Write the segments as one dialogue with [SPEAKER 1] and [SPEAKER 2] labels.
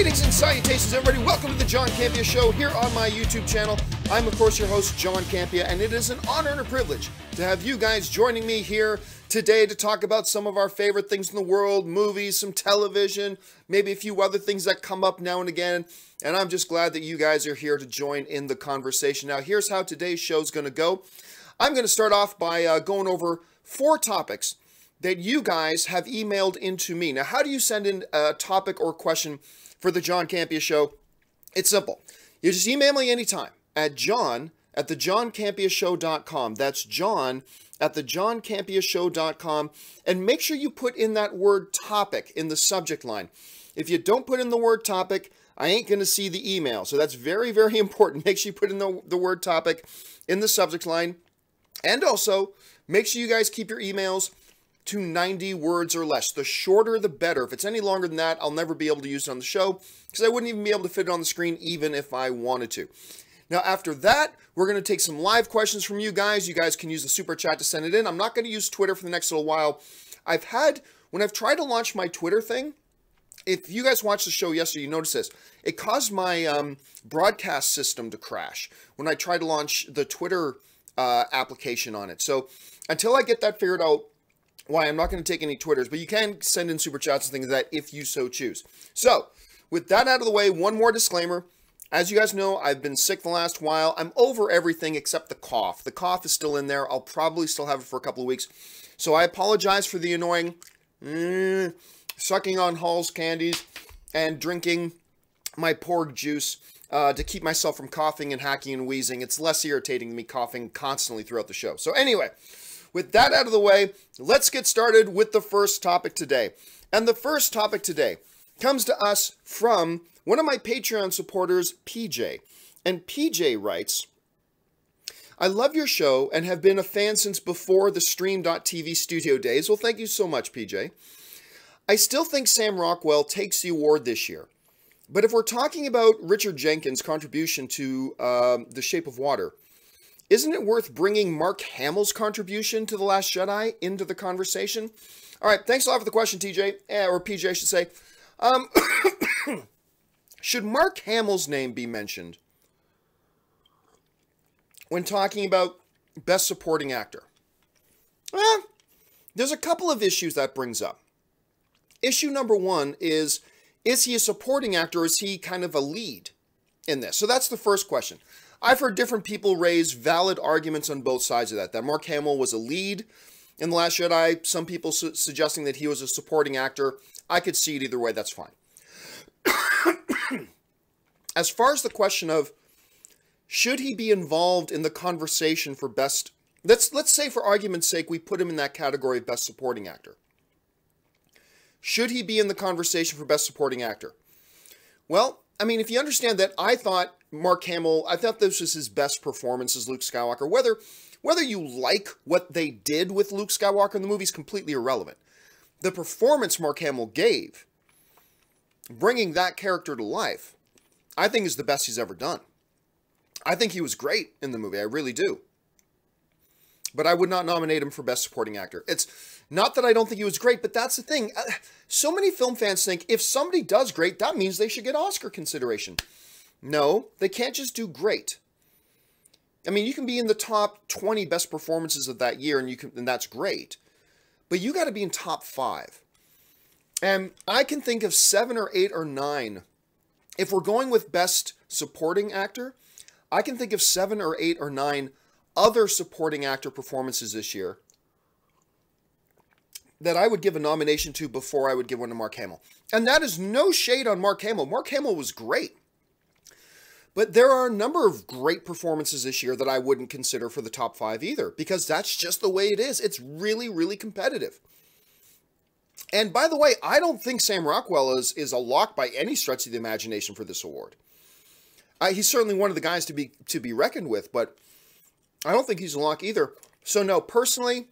[SPEAKER 1] Greetings and salutations, everybody. Welcome to the John Campea Show here on my YouTube channel. I'm, of course, your host, John Campea, and it is an honor and a privilege to have you guys joining me here today to talk about some of our favorite things in the world, movies, some television, maybe a few other things that come up now and again. And I'm just glad that you guys are here to join in the conversation. Now, here's how today's show is going to go. I'm going to start off by going over 4 topics that you guys have emailed into me. Now, how do you send in a topic or question for the John Campea Show? It's simple. You just email me anytime at john@thejohncampeashow.com. That's john@thejohncampeashow.com. And make sure you put in that word topic in the subject line. If you don't put in the word topic, I ain't going to see the email. So that's very, very important. Make sure you put in the word topic in the subject line. And also, make sure you guys keep your emails to 90 words or less. The shorter, the better. If it's any longer than that, I'll never be able to use it on the show because I wouldn't even be able to fit it on the screen even if I wanted to. Now, after that, we're going to take some live questions from you guys. You guys can use the super chat to send it in. I'm not going to use Twitter for the next little while. When I've tried to launch my Twitter thing, if you guys watched the show yesterday, you notice this. It caused my broadcast system to crash when I tried to launch the Twitter application on it. So until I get that figured out, I'm not going to take any Twitters, but you can send in super chats and things like that if you so choose. So, with that out of the way, one more disclaimer. As you guys know, I've been sick the last while. I'm over everything except the cough. The cough is still in there. I'll probably still have it for a couple of weeks. So I apologize for the annoying sucking on Hall's candies and drinking my porg juice to keep myself from coughing and hacking and wheezing. It's less irritating than me coughing constantly throughout the show. So anyway, with that out of the way, let's get started with the first topic today. And the first topic today comes to us from one of my Patreon supporters, PJ. And PJ writes, I love your show and have been a fan since before the Stream.TV studio days. Well, thank you so much, PJ. I still think Sam Rockwell takes the award this year. But if we're talking about Richard Jenkins' contribution to The Shape of Water, isn't it worth bringing Mark Hamill's contribution to The Last Jedi into the conversation? All right, thanks a lot for the question, TJ, or PJ, I should say. Should Mark Hamill's name be mentioned when talking about Best Supporting Actor? Well, there's a couple of issues that brings up. Issue number 1 is he a supporting actor or is he kind of a lead in this? So that's the first question. I've heard different people raise valid arguments on both sides of that. That Mark Hamill was a lead in The Last Jedi. Some people suggesting that he was a supporting actor. I could see it either way. That's fine. As far as the question of should he be involved in the conversation for best, let's say for argument's sake we put him in that category of best supporting actor. Should he be in the conversation for best supporting actor? Well, I mean, if you understand that I thought Mark Hamill, I thought this was his best performance as Luke Skywalker. Whether you like what they did with Luke Skywalker in the movie is completely irrelevant. The performance Mark Hamill gave, bringing that character to life, I think is the best he's ever done. I think he was great in the movie. I really do. But I would not nominate him for Best Supporting Actor. It's not that I don't think he was great, but that's the thing. So many film fans think if somebody does great, that means they should get Oscar consideration. No, they can't just do great. I mean, you can be in the top 20 best performances of that year, and that's great. But you got to be in top 5. And I can think of 7 or 8 or 9. If we're going with Best Supporting Actor, I can think of 7 or 8 or 9 other supporting actor performances this year that I would give a nomination to before I would give one to Mark Hamill. And that is no shade on Mark Hamill. Mark Hamill was great. But there are a number of great performances this year that I wouldn't consider for the top 5 either, because that's just the way it is. It's really, really competitive. And by the way, I don't think Sam Rockwell is a lock by any stretch of the imagination for this award. He's certainly one of the guys to be reckoned with, but I don't think he's a lock either. So no, personally,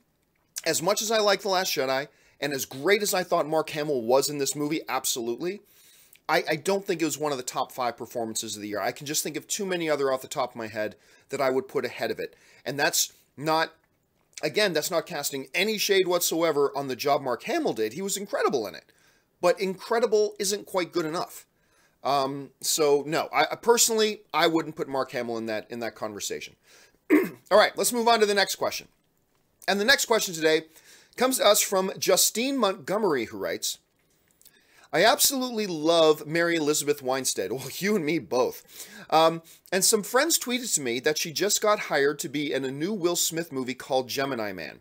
[SPEAKER 1] as much as I like The Last Jedi, and as great as I thought Mark Hamill was in this movie, absolutely, I don't think it was one of the top 5 performances of the year. I can just think of too many other off the top of my head that I would put ahead of it. And that's not, again, that's not casting any shade whatsoever on the job Mark Hamill did. He was incredible in it. But incredible isn't quite good enough. So no, I personally, I wouldn't put Mark Hamill in that conversation. All right, let's move on to the next question. And the next question today comes to us from Justine Montgomery, who writes, I absolutely love Mary Elizabeth Winstead. Well, you and me both. And some friends tweeted to me that she just got hired to be in a new Will Smith movie called Gemini Man.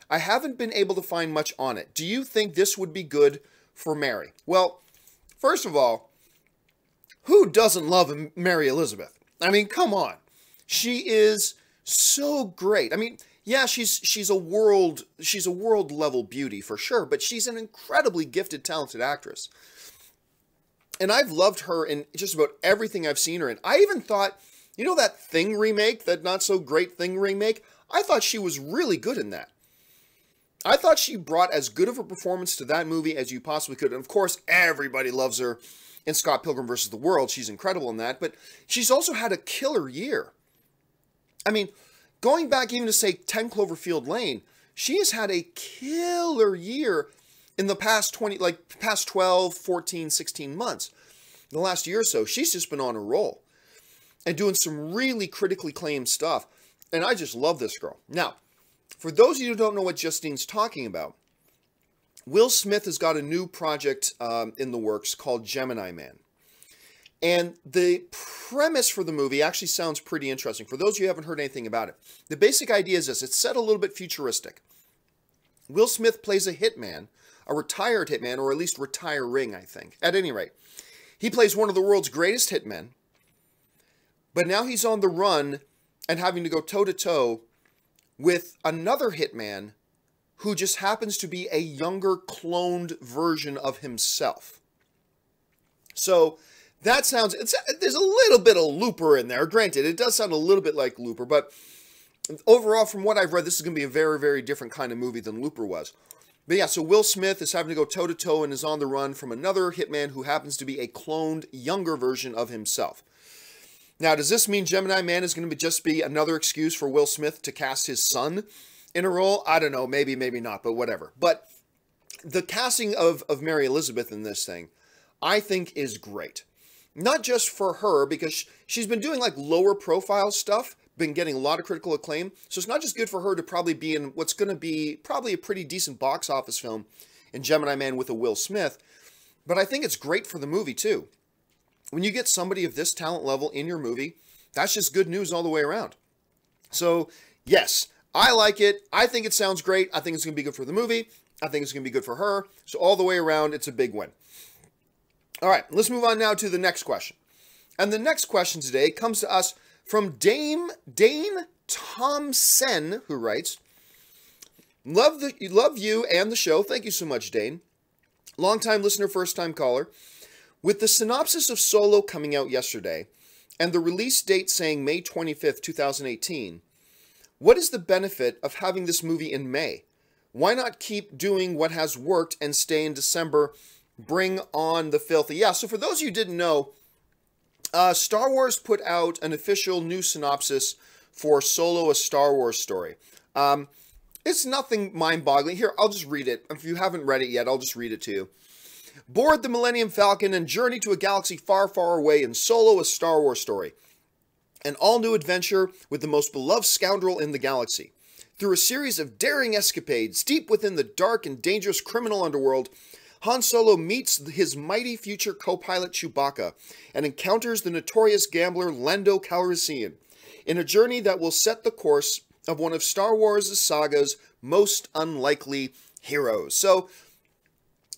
[SPEAKER 1] I haven't been able to find much on it. Do you think this would be good for Mary? Well, first of all, who doesn't love Mary Elizabeth? I mean, come on. She is so great. I mean, yeah, she's a world level beauty for sure, but she's an incredibly gifted, talented actress. And I've loved her in just about everything I've seen her in. I even thought, you know, that Thing remake, that not so great Thing remake, I thought she was really good in that. I thought she brought as good of a performance to that movie as you possibly could. And of course, everybody loves her in Scott Pilgrim vs. the World. She's incredible in that, but she's also had a killer year. I mean, going back even to, say, 10 Cloverfield Lane, she has had a killer year in the past 12, 14, 16 months. In the last year or so, she's just been on a roll and doing some really critically acclaimed stuff. And I just love this girl. Now, for those of you who don't know what Justine's talking about, Will Smith has got a new project in the works called Gemini Man. And the premise for the movie actually sounds pretty interesting. For those of you who haven't heard anything about it, the basic idea is this. It's set a little bit futuristic. Will Smith plays a hitman, a retired hitman, or at least retiring, I think. At any rate, he plays one of the world's greatest hitmen, but now he's on the run and having to go toe-to-toe with another hitman who just happens to be a younger, cloned version of himself. So that sounds, there's a little bit of Looper in there. Granted, it does sound a little bit like Looper, but overall, from what I've read, this is going to be a very, very different kind of movie than Looper was. But yeah, so Will Smith is having to go toe-to-toe and is on the run from another hitman who happens to be a cloned, younger version of himself. Now, does this mean Gemini Man is going to just be another excuse for Will Smith to cast his son in a role? I don't know, maybe, maybe not, but whatever. But the casting of Mary Elizabeth in this thing, I think is great. Not just for her, because she's been doing like lower profile stuff, been getting a lot of critical acclaim. So it's not just good for her to probably be in what's going to be probably a pretty decent box office film in Gemini Man with a Will Smith, but I think it's great for the movie too. When you get somebody of this talent level in your movie, that's just good news all the way around. So yes, I like it. I think it sounds great. I think it's going to be good for the movie. I think it's going to be good for her. So all the way around, it's a big win. All right, let's move on now to the next question. And the next question today comes to us from Dane Thomsen, who writes, Love you and the show. Thank you so much, Dane. Long-time listener, first-time caller. With the synopsis of Solo coming out yesterday, and the release date saying May 25th, 2018, what is the benefit of having this movie in May? Why not keep doing what has worked and stay in December? Bring on the filthy. Yeah, so for those of you who didn't know, Star Wars put out an official new synopsis for Solo, a Star Wars story. It's nothing mind-boggling. Here, I'll just read it. If you haven't read it yet, I'll just read it to you. Board the Millennium Falcon and journey to a galaxy far, far away in Solo, a Star Wars story. An all-new adventure with the most beloved scoundrel in the galaxy. Through a series of daring escapades deep within the dark and dangerous criminal underworld, Han Solo meets his mighty future co-pilot Chewbacca and encounters the notorious gambler Lando Calrissian in a journey that will set the course of one of Star Wars' saga's most unlikely heroes. So,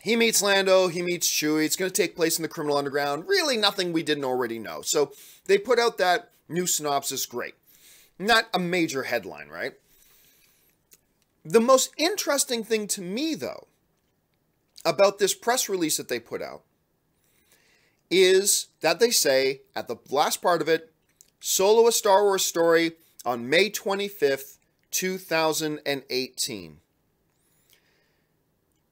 [SPEAKER 1] he meets Lando, he meets Chewie, it's going to take place in the criminal underground. Really nothing we didn't already know. So, they put out that new synopsis, great. Not a major headline, right? The most interesting thing to me, though, about this press release that they put out is that they say, at the last part of it, Solo, a Star Wars story on May 25th, 2018.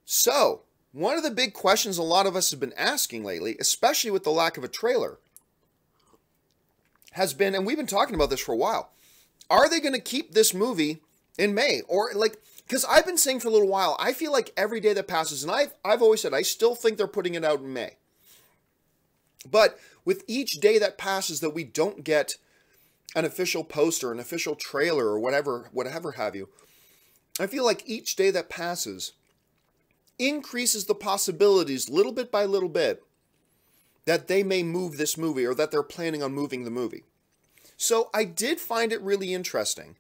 [SPEAKER 1] So, one of the big questions a lot of us have been asking lately, especially with the lack of a trailer, has been, and we've been talking about this for a while, are they going to keep this movie in May? Or, like, because I've been saying for a little while, I feel like every day that passes, and I've always said, I still think they're putting it out in May. But with each day that passes that we don't get an official poster, an official trailer, or whatever have you, I feel like each day that passes increases the possibilities little bit by little bit that they may move this movie, or that they're planning on moving the movie. So I did find it really interesting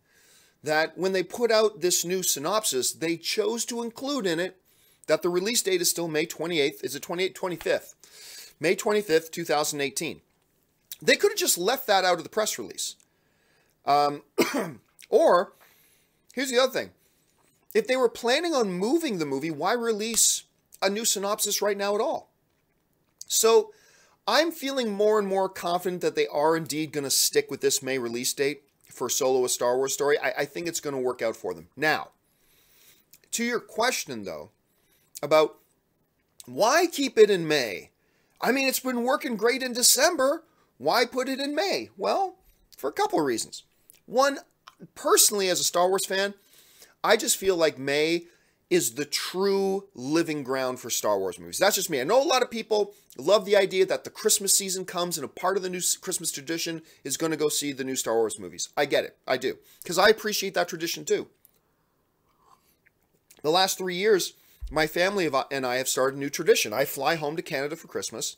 [SPEAKER 1] that when they put out this new synopsis, they chose to include in it that the release date is still May 28th. Is it 28th? 25th. May 25th, 2018. They could have just left that out of the press release. Or, here's the other thing. If they were planning on moving the movie, why release a new synopsis right now at all? So, I'm feeling more and more confident that they are indeed going to stick with this May release date for Solo: A Star Wars Story. I think it's going to work out for them. Now, to your question, though, about why keep it in May? I mean, it's been working great in December. Why put it in May? Well, for a couple of reasons. One, personally, as a Star Wars fan, I just feel like May is the true living ground for Star Wars movies. That's just me. I know a lot of people love the idea that the Christmas season comes and a part of the new Christmas tradition is going to go see the new Star Wars movies. I get it. I do. Because I appreciate that tradition too. The last 3 years, my family and I have started a new tradition. I fly home to Canada for Christmas,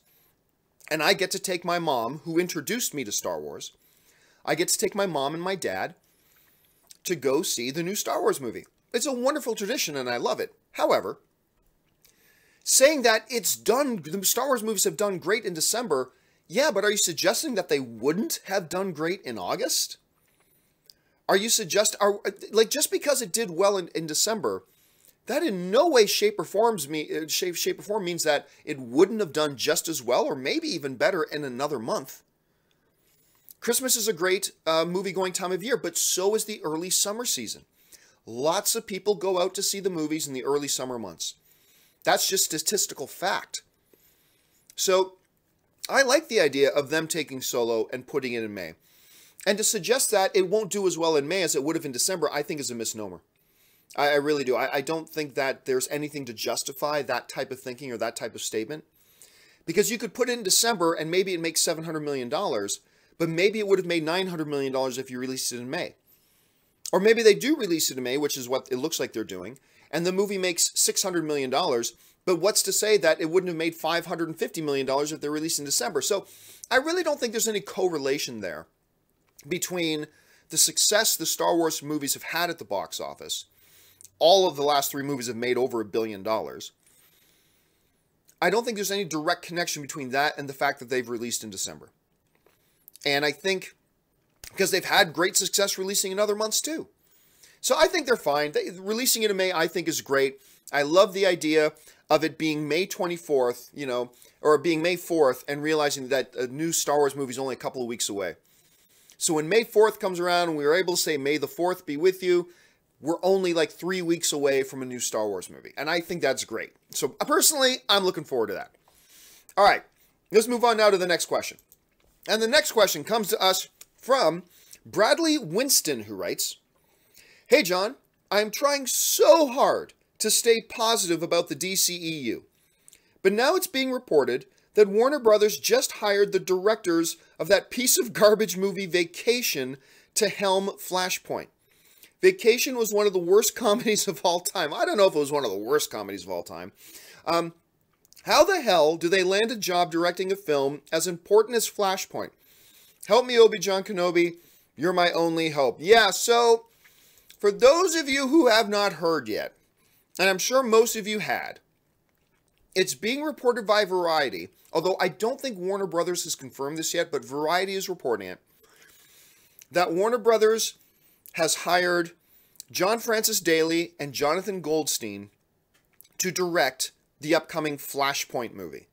[SPEAKER 1] and I get to take my mom, who introduced me to Star Wars, I get to take my mom and my dad to go see the new Star Wars movie. It's a wonderful tradition, and I love it. However, saying that the Star Wars movies have done great in December, yeah, but are you suggesting that they wouldn't have done great in August? Are you just because it did well in December, that in no way, shape, or form means that it wouldn't have done just as well, or maybe even better in another month. Christmas is a great movie-going time of year, but so is the early summer season. Lots of people go out to see the movies in the early summer months. That's just statistical fact. So I like the idea of them taking Solo and putting it in May. And to suggest that it won't do as well in May as it would have in December, I think is a misnomer. I really do. I don't think that there's anything to justify that type of thinking or that type of statement. Because you could put it in December and maybe it makes $700 million, but maybe it would have made $900 million if you released it in May. Or maybe they do release it in May, which is what it looks like they're doing, and the movie makes $600 million, but what's to say that it wouldn't have made $550 million if they're released in December? So I really don't think there's any correlation there between the success the Star Wars movies have had at the box office. All of the last 3 movies have made over $1 billion. I don't think there's any direct connection between that and the fact that they've released in December. And I think because they've had great success releasing in other months too. So I think they're fine. Releasing it in May, I think, is great. I love the idea of it being May 24th, or being May 4th, and realizing that a new Star Wars movie is only a couple of weeks away. So when May 4th comes around and we were able to say, May the 4th be with you, we're only like 3 weeks away from a new Star Wars movie. And I think that's great. So personally, I'm looking forward to that. All right, let's move on now to the next question. And the next question comes to us from Bradley Winston, who writes, "Hey John, I'm trying so hard to stay positive about the DCEU, but now it's being reported that Warner Brothers just hired the directors of that piece of garbage movie Vacation to helm Flashpoint. Vacation was one of the worst comedies of all time." I don't know if it was one of the worst comedies of all time. How the hell do they land a job directing a film as important as Flashpoint? Help me, Obi-John-Kenobi. You're my only hope. Yeah, so for those of you who have not heard yet, and I'm sure most of you had, it's being reported by Variety, although I don't think Warner Brothers has confirmed this yet, but Variety is reporting it, that Warner Brothers has hired John Francis Daley and Jonathan Goldstein to direct the upcoming Flashpoint movie.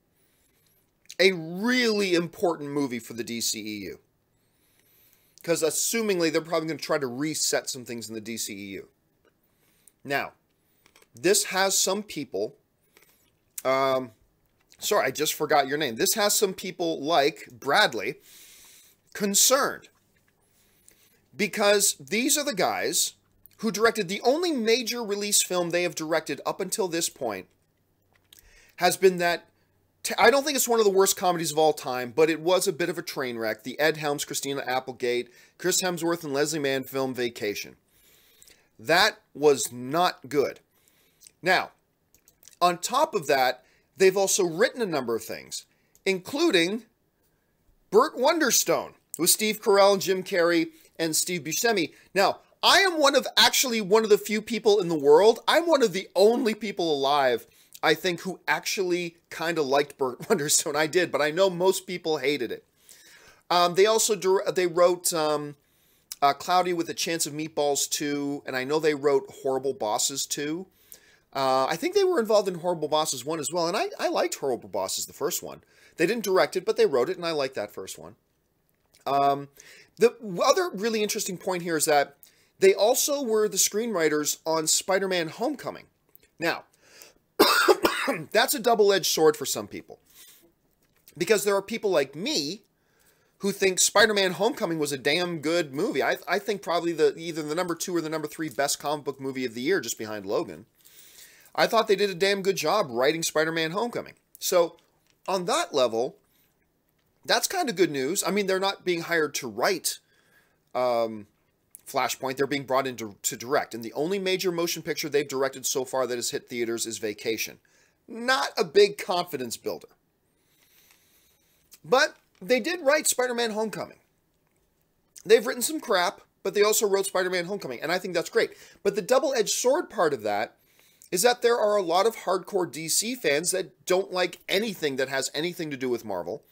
[SPEAKER 1] A really important movie for the DCEU. Because assumingly they're probably going to try to reset some things in the DCEU. Now, this has some people, sorry, I just forgot your name. This has some people like Bradley concerned. Because these are the guys who directed the only major release film they have directed up until this point has been that I don't think it's one of the worst comedies of all time, but it was a bit of a train wreck. The Ed Helms, Christina Applegate, Chris Hemsworth, and Leslie Mann film Vacation. That was not good. Now, on top of that, they've also written a number of things, including Burt Wonderstone with Steve Carell and Jim Carrey and Steve Buscemi. Now, I am one of the few people in the world, I'm one of the only people alive, I think, who actually kind of liked Burt Wonderstone. I did, but I know most people hated it. They also wrote Cloudy with a Chance of Meatballs 2, and I know they wrote Horrible Bosses 2. I think they were involved in Horrible Bosses 1 as well, and I liked Horrible Bosses, the first one. They didn't direct it, but they wrote it, and I liked that first one. The other really interesting point here is that they also were the screenwriters on Spider-Man Homecoming. Now, that's a double-edged sword for some people. Because there are people like me who think Spider-Man Homecoming was a damn good movie. I think probably either the number 2 or the number 3 best comic book movie of the year, just behind Logan. I thought they did a damn good job writing Spider-Man Homecoming. So, on that level, that's kind of good news. I mean, they're not being hired to write Flashpoint. They're being brought in to direct. And the only major motion picture they've directed so far that has hit theaters is Vacation. Not a big confidence builder. But they did write Spider-Man Homecoming. They've written some crap, but they also wrote Spider-Man Homecoming, and I think that's great. But the double-edged sword part of that is that there are a lot of hardcore DC fans that don't like anything that has anything to do with Marvel,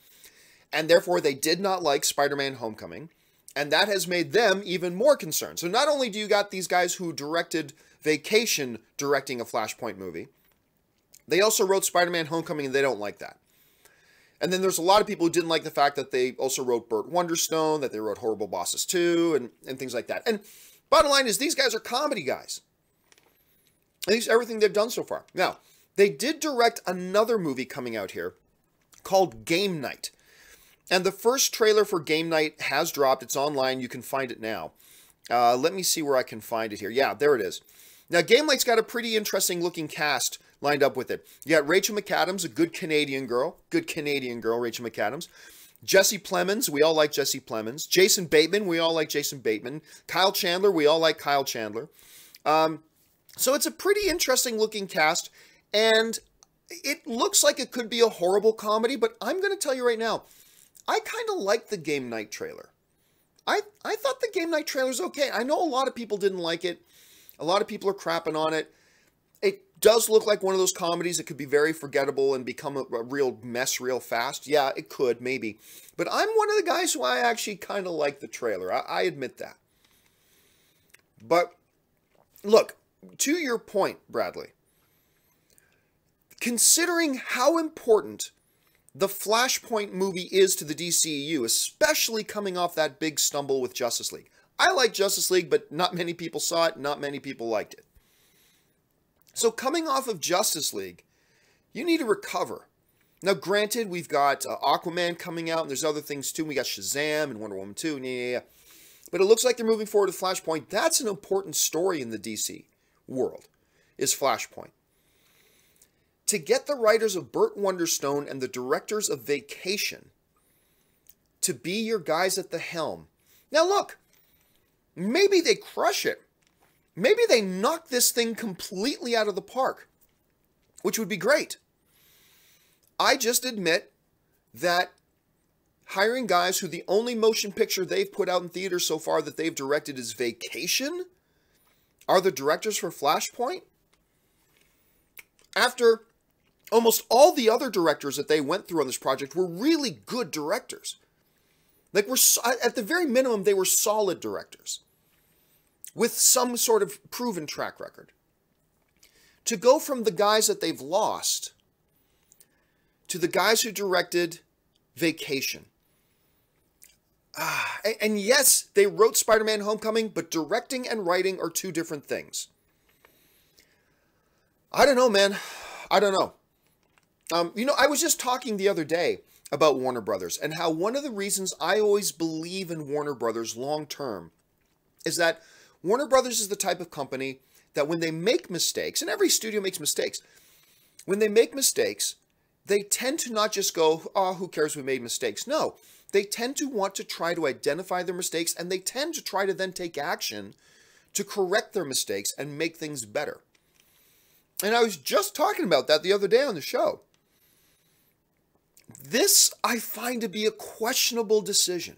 [SPEAKER 1] and therefore they did not like Spider-Man Homecoming, and that has made them even more concerned. So not only do you got these guys who directed Vacation directing a Flashpoint movie, they also wrote Spider-Man Homecoming, and they don't like that. And then there's a lot of people who didn't like the fact that they also wrote Burt Wonderstone, that they wrote Horrible Bosses 2, and things like that. And bottom line is, these guys are comedy guys. At least everything they've done so far. Now, they did direct another movie coming out here called Game Night. And the first trailer for Game Night has dropped. It's online. You can find it now. Let me see where I can find it here. Yeah, there it is. Now, Game Night's got a pretty interesting looking cast lined up with it. You got Rachel McAdams, a good Canadian girl. Good Canadian girl, Rachel McAdams. Jesse Plemons, we all like Jesse Plemons. Jason Bateman, we all like Jason Bateman. Kyle Chandler, we all like Kyle Chandler. So it's a pretty interesting looking cast, and it looks like it could be a horrible comedy, but I'm going to tell you right now, I kind of like the Game Night trailer. I thought the Game Night trailer was okay. I know a lot of people didn't like it. A lot of people are crapping on it. It does look like one of those comedies that could be very forgettable and become a real mess real fast. Yeah, it could, maybe. But I'm one of the guys who I actually kind of like the trailer. I admit that. But, look, to your point, Bradley, considering how important the Flashpoint movie is to the DCEU, especially coming off that big stumble with Justice League. I like Justice League, but not many people saw it, not many people liked it. So coming off of Justice League, you need to recover. Now, granted, we've got Aquaman coming out, and there's other things too. We got Shazam and Wonder Woman 2, yeah. But it looks like they're moving forward with Flashpoint. That's an important story in the DC world, is Flashpoint. To get the writers of Burt Wonderstone and the directors of Vacation to be your guys at the helm. Now look, maybe they crush it. Maybe they knock this thing completely out of the park, which would be great. I just admit that hiring guys who the only motion picture they've put out in theaters so far that they've directed is Vacation are the directors for Flashpoint? After almost all the other directors that they went through on this project were really good directors. Like, at the very minimum, they were solid directors with some sort of proven track record. To go from the guys that they've lost to the guys who directed Vacation. And yes, they wrote Spider-Man Homecoming, but directing and writing are two different things. I don't know, man. I don't know. I was just talking the other day about Warner Brothers and how one of the reasons I always believe in Warner Brothers long term is that Warner Brothers is the type of company that when they make mistakes, and every studio makes mistakes, when they make mistakes, they tend to not just go, oh, who cares, we made mistakes. No, they tend to want to try to identify their mistakes, and they tend to try to then take action to correct their mistakes and make things better. And I was just talking about that the other day on the show. This I find to be a questionable decision.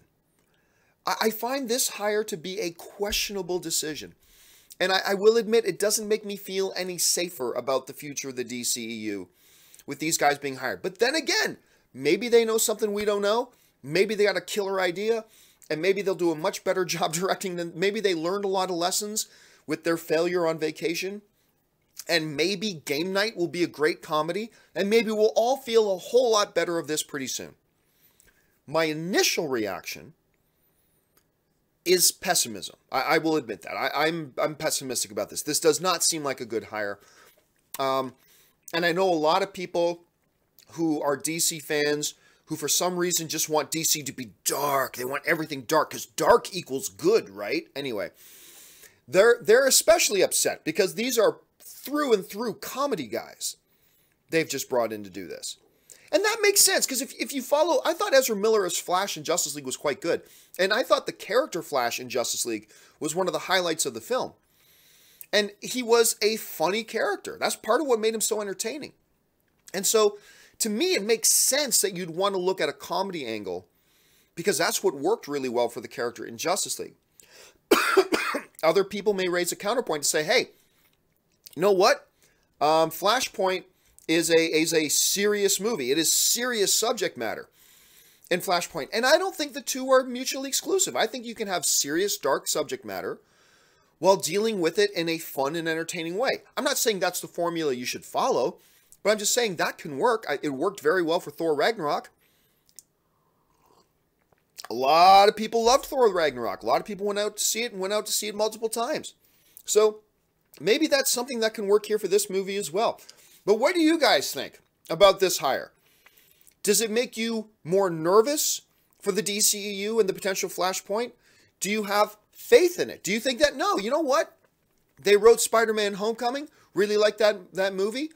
[SPEAKER 1] I find this hire to be a questionable decision. And I will admit, it doesn't make me feel any safer about the future of the DCEU with these guys being hired. But then again, maybe they know something we don't know. Maybe they got a killer idea, and maybe they'll do a much better job directing than, maybe they learned a lot of lessons with their failure on Vacation. And maybe Game Night will be a great comedy, and maybe we'll all feel a whole lot better of this pretty soon. My initial reaction is pessimism. I will admit that. I'm pessimistic about this. This does not seem like a good hire. And I know a lot of people who are DC fans who for some reason just want DC to be dark. They want everything dark because dark equals good, right? Anyway, they're especially upset because these are through and through comedy guys they've just brought in to do this. And that makes sense, because if you follow, I thought Ezra Miller as Flash in Justice League was quite good. And I thought the character Flash in Justice League was one of the highlights of the film. And he was a funny character. That's part of what made him so entertaining. And so, to me, it makes sense that you'd want to look at a comedy angle, because that's what worked really well for the character in Justice League. Other people may raise a counterpoint to say, hey, you know what? Flashpoint is a serious movie. It is serious subject matter in Flashpoint. And I don't think the two are mutually exclusive. I think you can have serious, dark subject matter while dealing with it in a fun and entertaining way. I'm not saying that's the formula you should follow, but I'm just saying that can work. It worked very well for Thor Ragnarok. A lot of people loved Thor Ragnarok. A lot of people went out to see it and went out to see it multiple times. So maybe that's something that can work here for this movie as well. But what do you guys think about this hire? Does it make you more nervous for the DCEU and the potential Flashpoint? Do you have faith in it? Do you think that, no, you know what? They wrote Spider-Man Homecoming, really like that movie.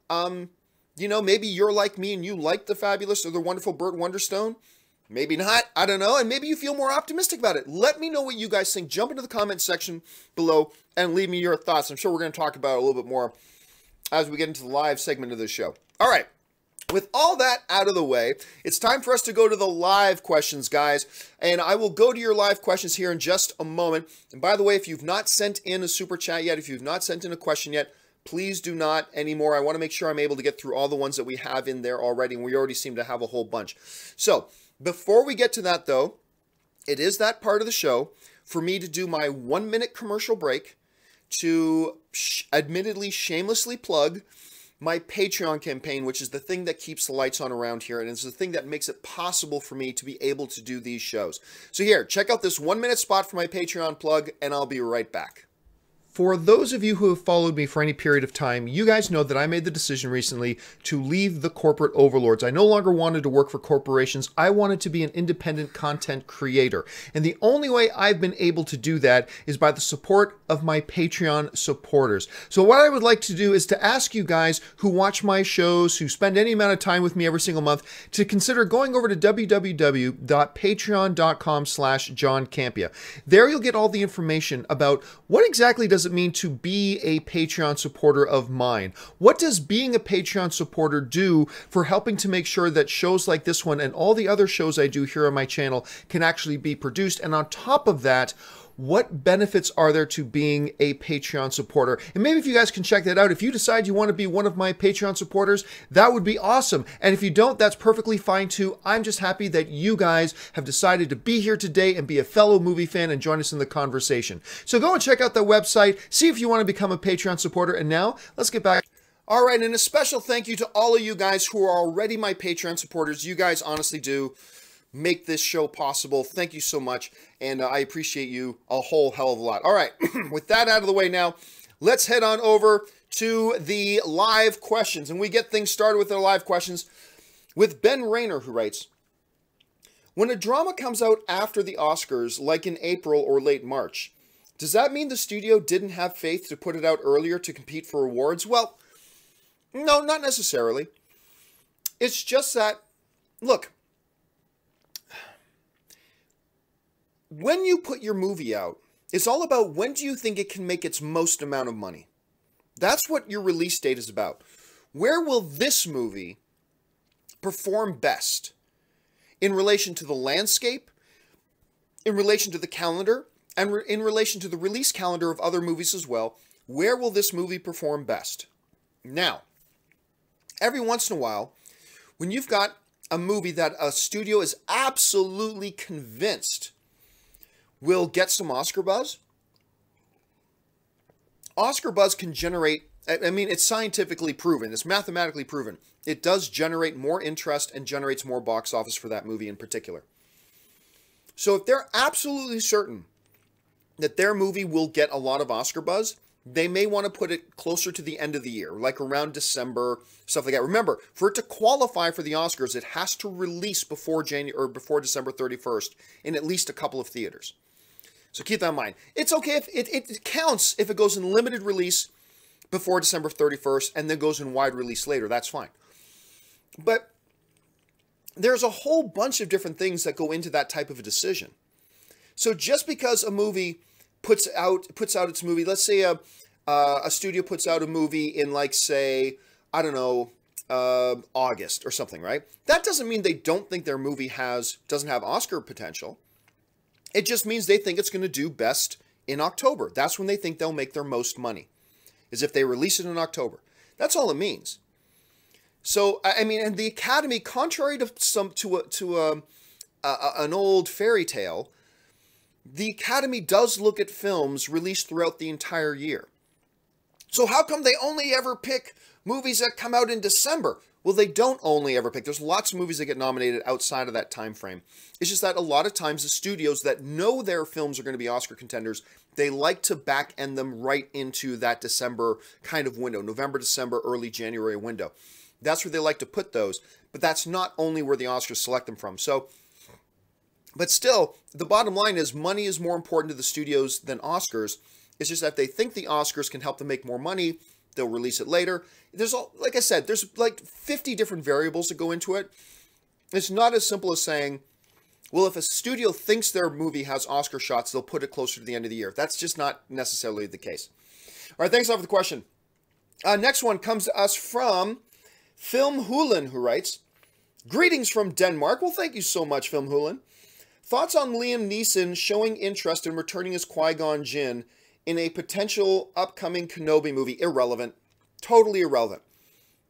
[SPEAKER 1] You know, maybe you're like me and you like the fabulous or the wonderful Burt Wonderstone. Maybe not, I don't know, and maybe you feel more optimistic about it. Let me know what you guys think. Jump into the comment section below and leave me your thoughts. I'm sure we're going to talk about it a little bit more as we get into the live segment of this show. All right, with all that out of the way, it's time for us to go to the live questions, guys. And I will go to your live questions here in just a moment. And by the way, if you've not sent in a super chat yet, if you've not sent in a question yet, please do not anymore. I want to make sure I'm able to get through all the ones that we have in there already, and we already seem to have a whole bunch. So, before we get to that, though, it is that part of the show for me to do my 1-minute commercial break to admittedly shamelessly plug my Patreon campaign, which is the thing that keeps the lights on around here, and it's the thing that makes it possible for me to be able to do these shows. So here, check out this 1-minute spot for my Patreon plug, and I'll be right back. For those of you who have followed me for any period of time, you guys know that I made the decision recently to leave the corporate overlords. I no longer wanted to work for corporations. I wanted to be an independent content creator. And the only way I've been able to do that is by the support of my Patreon supporters. So what I would like to do is to ask you guys who watch my shows, who spend any amount of time with me every single month, to consider going over to www.patreon.com/John Campea. There you'll get all the information about what exactly does it mean to be a Patreon supporter of mine? What does being a Patreon supporter do for helping to make sure that shows like this one and all the other shows I do here on my channel can actually be produced? And on top of that, what benefits are there to being a Patreon supporter? And maybe if you guys can check that out, if you decide you want to be one of my Patreon supporters, that would be awesome. And if you don't, that's perfectly fine too. I'm just happy that you guys have decided to be here today and be a fellow movie fan and join us in the conversation. So go and check out the website, see if you want to become a Patreon supporter. And now, let's get back. All right, and a special thank you to all of you guys who are already my Patreon supporters. You guys honestly do make this show possible. Thank you so much, and I appreciate you a whole hell of a lot. All right, with that out of the way now, let's head on over to the live questions, and we get things started with the live questions with Ben Rayner, who writes, when a drama comes out after the Oscars, like in April or late March, does that mean the studio didn't have faith to put it out earlier to compete for awards? Well, no, not necessarily. It's just that, look, when you put your movie out, it's all about when do you think it can make its most amount of money. That's what your release date is about. Where will this movie perform best in relation to the landscape, in relation to the calendar, and in relation to the release calendar of other movies as well? Where will this movie perform best? Now, every once in a while, when you've got a movie that a studio is absolutely convinced will get some Oscar buzz, Oscar buzz can generate, I mean, it's scientifically proven, it's mathematically proven. It does generate more interest and generates more box office for that movie in particular. So if they're absolutely certain that their movie will get a lot of Oscar buzz, they may want to put it closer to the end of the year, like around December, stuff like that. Remember, for it to qualify for the Oscars, it has to release before before December 31st in at least a couple of theaters. So keep that in mind. It's okay if it counts if it goes in limited release before December 31st and then goes in wide release later. That's fine. But there's a whole bunch of different things that go into that type of a decision. So just because a movie puts out its movie, let's say a studio puts out a movie in, like, say, I don't know, August or something, right? That doesn't mean they don't think their movie doesn't have Oscar potential. It just means they think it's going to do best in October. That's when they think they'll make their most money, is if they release it in October. That's all it means. So, I mean, and the Academy, contrary to an old fairy tale, the Academy does look at films released throughout the entire year. So how come they only ever pick movies that come out in December? Well, they don't only ever pick. There's lots of movies that get nominated outside of that time frame. It's just that a lot of times the studios that know their films are going to be Oscar contenders, they like to back end them right into that December kind of window, November, December, early January window. That's where they like to put those, but that's not only where the Oscars select them from. So, but still, the bottom line is money is more important to the studios than Oscars. It's just that they think the Oscars can help them make more money. They'll release it later. There's, like I said, there's like 50 different variables that go into it. It's not as simple as saying, well, if a studio thinks their movie has Oscar shots, they'll put it closer to the end of the year. That's just not necessarily the case. All right, thanks a lot for the question. Next one comes to us from Film Hulen, who writes, greetings from Denmark. Well, thank you so much, Film Hulen. Thoughts on Liam Neeson showing interest in returning as Qui-Gon Jinn in a potential upcoming Kenobi movie? Irrelevant. Totally irrelevant.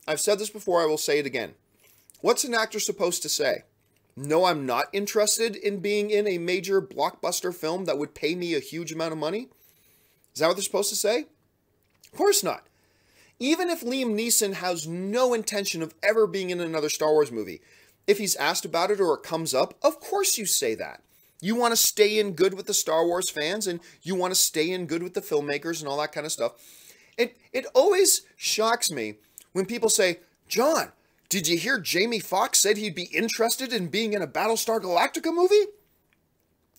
[SPEAKER 1] I've said this before, I will say it again. What's an actor supposed to say? No, I'm not interested in being in a major blockbuster film that would pay me a huge amount of money? Is that what they're supposed to say? Of course not. Even if Liam Neeson has no intention of ever being in another Star Wars movie, if he's asked about it or it comes up, of course you say that. You want to stay in good with the Star Wars fans, and you want to stay in good with the filmmakers and all that kind of stuff. It always shocks me when people say, John, did you hear Jamie Foxx said he'd be interested in being in a Battlestar Galactica movie?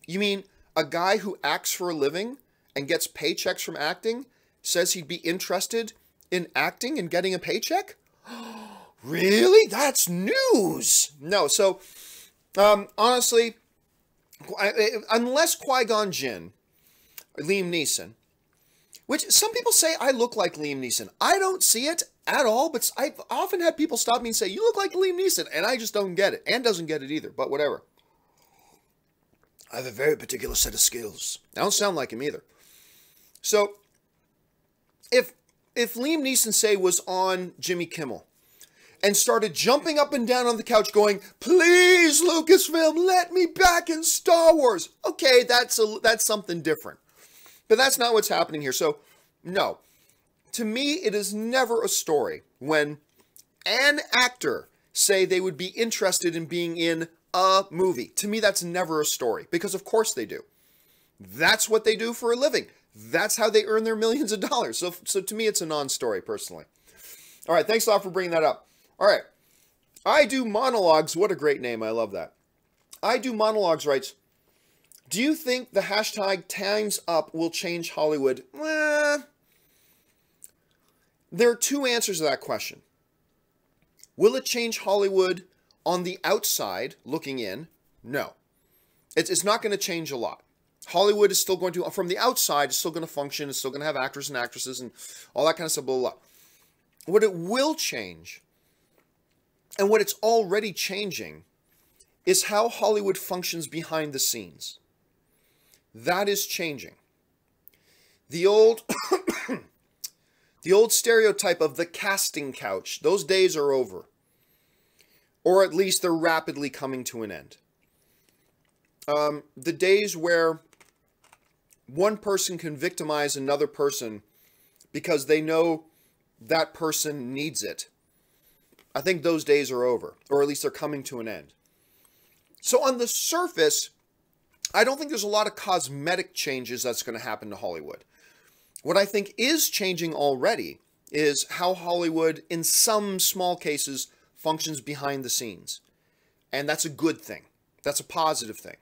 [SPEAKER 1] You mean a guy who acts for a living and gets paychecks from acting says he'd be interested in acting and getting a paycheck? Really? That's news. No, so honestly, unless Qui-Gon Jinn, or Liam Neeson, which some people say I look like Liam Neeson. I don't see it at all, but I've often had people stop me and say, you look like Liam Neeson, and I just don't get it. Ann doesn't get it either, but whatever. I have a very particular set of skills. I don't sound like him either. So, if Liam Neeson, say, was on Jimmy Kimmel and started jumping up and down on the couch going, please, Lucasfilm, let me back in Star Wars. Okay, that's something different. But that's not what's happening here. So, no. To me, it is never a story when an actor say they would be interested in being in a movie. To me, that's never a story, because of course they do. That's what they do for a living. That's how they earn their millions of dollars. So to me, it's a non-story, personally. All right, thanks a lot for bringing that up. All right. I Do Monologues. What a great name. I love that. I Do Monologues writes, do you think the hashtag Time's Up will change Hollywood? Well, there are two answers to that question. Will it change Hollywood on the outside looking in? No. It's not going to change a lot. Hollywood is still going to, from the outside, is still going to function. It's still going to have actors and actresses and all that kind of stuff, blah, blah, blah. What it will change, and what it's already changing, is how Hollywood functions behind the scenes. That is changing. The old, the old stereotype of the casting couch, those days are over. Or at least they're rapidly coming to an end. The days where one person can victimize another person because they know that person needs it, I think those days are over, or at least they're coming to an end. So on the surface, I don't think there's a lot of cosmetic changes that's going to happen to Hollywood. What I think is changing already is how Hollywood, in some small cases, functions behind the scenes. And that's a good thing. That's a positive thing.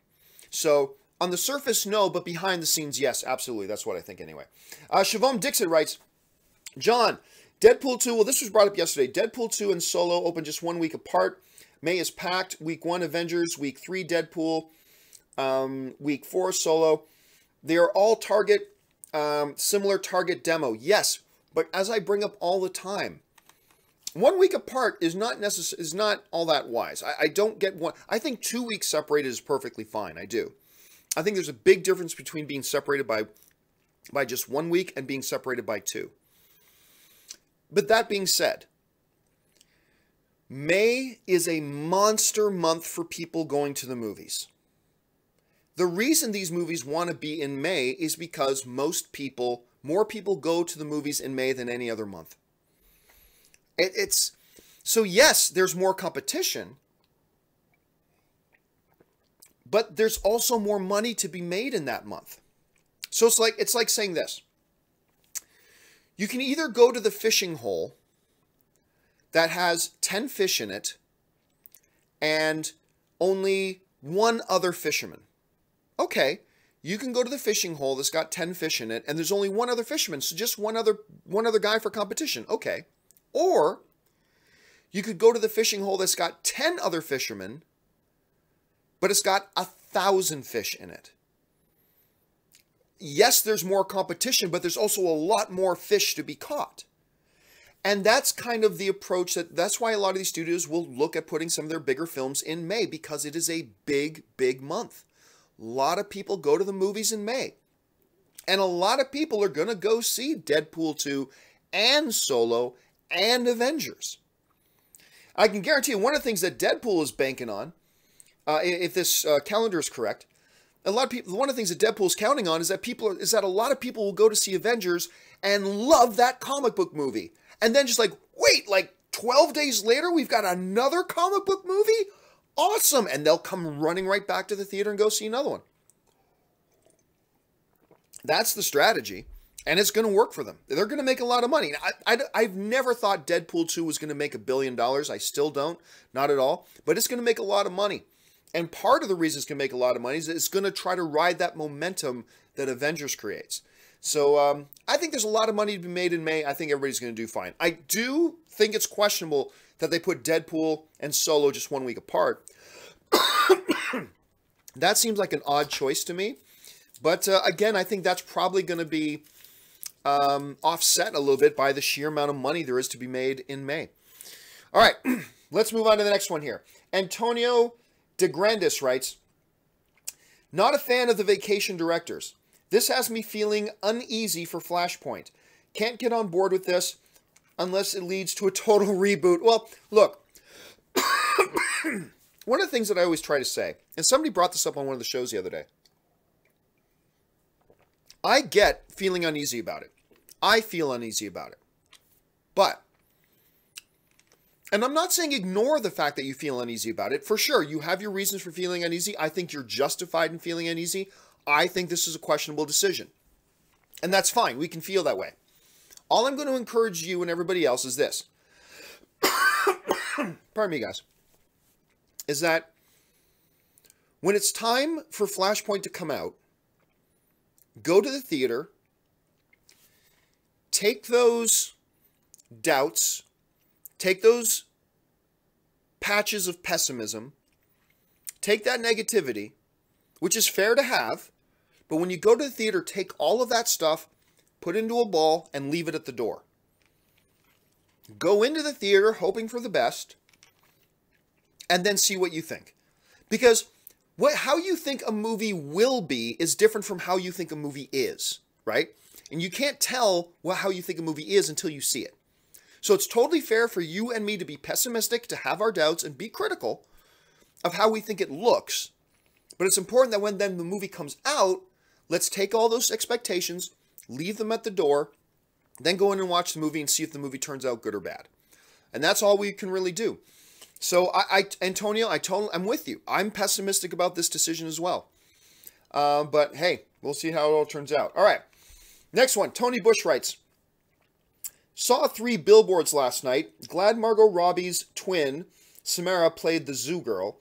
[SPEAKER 1] So on the surface, no, but behind the scenes, yes, absolutely. That's what I think anyway. Siobhan Dixon writes, John, Deadpool 2, well, this was brought up yesterday. Deadpool 2 and Solo open just 1 week apart. May is packed. Week 1, Avengers. Week 3, Deadpool. Week 4, Solo. They are all Target, similar Target demo. Yes, but as I bring up all the time, 1 week apart is not all that wise. I don't get one. I think 2 weeks separated is perfectly fine. I do. I think there's a big difference between being separated by just 1 week and being separated by 2. But that being said, May is a monster month for people going to the movies. The reason these movies want to be in May is because more people go to the movies in May than any other month. So yes, there's more competition, but there's also more money to be made in that month. So it's like saying this. You can either go to the fishing hole that has 10 fish in it and only one other fisherman. Okay, you can go to the fishing hole that's got 10 fish in it and there's only one other fisherman, so just one other guy for competition. Okay. Or you could go to the fishing hole that's got 10 other fishermen, but it's got 1,000 fish in it. Yes, there's more competition, but there's also a lot more fish to be caught. And that's kind of the approach that's why a lot of these studios will look at putting some of their bigger films in May, because it is a big, big month. A lot of people go to the movies in May. And a lot of people are going to go see Deadpool 2 and Solo and Avengers. I can guarantee you one of the things that Deadpool is banking on, if this calendar is correct, a lot of people, one of the things that Deadpool is counting on is that a lot of people will go to see Avengers and love that comic book movie. And then just like, wait, like 12 days later, we've got another comic book movie? Awesome. And they'll come running right back to the theater and go see another one. That's the strategy. And it's going to work for them. They're going to make a lot of money. I've never thought Deadpool 2 was going to make $1 billion. I still don't. Not at all. But it's going to make a lot of money. And part of the reason it's going to make a lot of money is it's going to try to ride that momentum that Avengers creates. So I think there's a lot of money to be made in May. I think everybody's going to do fine. I do think it's questionable that they put Deadpool and Solo just 1 week apart. That seems like an odd choice to me. But again, I think that's probably going to be offset a little bit by the sheer amount of money there is to be made in May. All right, let's move on to the next one here. Antonio de Grandis writes, not a fan of the vacation directors. This has me feeling uneasy for Flashpoint. Can't get on board with this unless it leads to a total reboot. Well, look, one of the things that I always try to say, and somebody brought this up on one of the shows the other day, I get feeling uneasy about it. I feel uneasy about it. But, and I'm not saying ignore the fact that you feel uneasy about it. For sure, you have your reasons for feeling uneasy. I think you're justified in feeling uneasy. I think this is a questionable decision. And that's fine. We can feel that way. All I'm going to encourage you and everybody else is this. Pardon me, guys. Is that when it's time for Flashpoint to come out, go to the theater, take those doubts, take those patches of pessimism, take that negativity, which is fair to have, but when you go to the theater, take all of that stuff, put it into a ball, and leave it at the door. Go into the theater hoping for the best, and then see what you think. Because how you think a movie will be is different from how you think a movie is, right? And you can't tell how you think a movie is until you see it. So it's totally fair for you and me to be pessimistic, to have our doubts, and be critical of how we think it looks. But it's important that when then the movie comes out, let's take all those expectations, leave them at the door, then go in and watch the movie and see if the movie turns out good or bad. And that's all we can really do. So, Antonio, I'm with you. I'm pessimistic about this decision as well. But hey, we'll see how it all turns out. All right. Next one. Tony Bush writes, saw 3 billboards last night. Glad Margot Robbie's twin, Samara, played the zoo girl.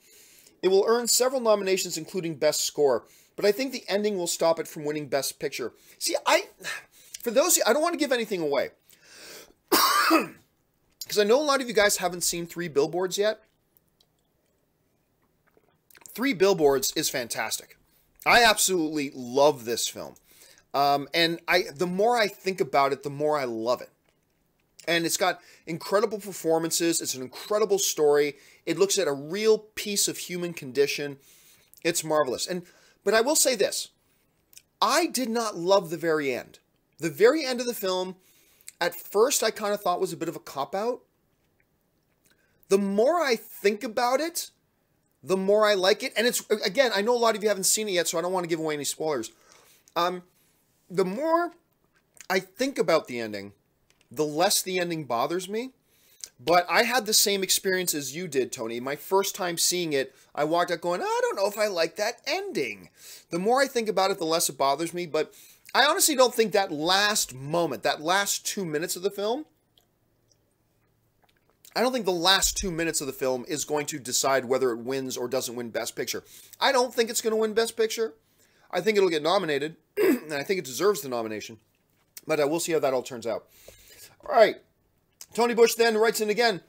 [SPEAKER 1] It will earn several nominations, including Best Score. But I think the ending will stop it from winning Best Picture. See, for those, I don't want to give anything away. Because I know a lot of you guys haven't seen 3 Billboards yet. 3 Billboards is fantastic. I absolutely love this film. And the more I think about it, the more I love it. And it's got incredible performances. It's an incredible story. It looks at a real piece of human condition. It's marvelous. But I will say this. I did not love the very end. The very end of the film, at first, I kind of thought was a bit of a cop-out. The more I think about it, the more I like it. And it's, again, I know a lot of you haven't seen it yet, so I don't want to give away any spoilers. The more I think about the ending, the less the ending bothers me. But I had the same experience as you did, Tony. My first time seeing it, I walked out going, I don't know if I like that ending. The more I think about it, the less it bothers me. But I honestly don't think that last moment, that last 2 minutes of the film, I don't think the last 2 minutes of the film is going to decide whether it wins or doesn't win Best Picture. I don't think it's going to win Best Picture. I think it'll get nominated, and I think it deserves the nomination. But we'll see how that all turns out. All right. Tony Bush then writes in again,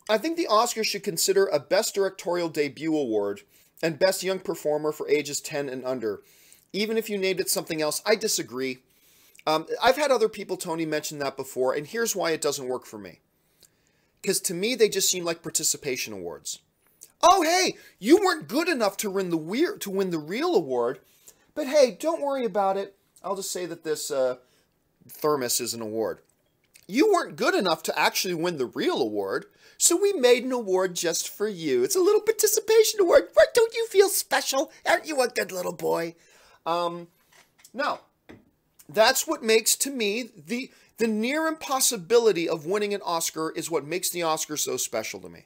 [SPEAKER 1] I think the Oscars should consider a Best Directorial Debut Award and Best Young Performer for ages 10 and under. Even if you named it something else, I disagree. I've had other people, Tony, mention that before, and here's why it doesn't work for me. Because to me, they just seem like participation awards. Oh, hey, you weren't good enough to win the real award, but hey, don't worry about it. I'll just say that this thermos is an award. You weren't good enough to actually win the real award, so we made an award just for you. It's a little participation award. Don't you feel special? Aren't you a good little boy? No. That's what makes, to me, the near impossibility of winning an Oscar is what makes the Oscar so special to me.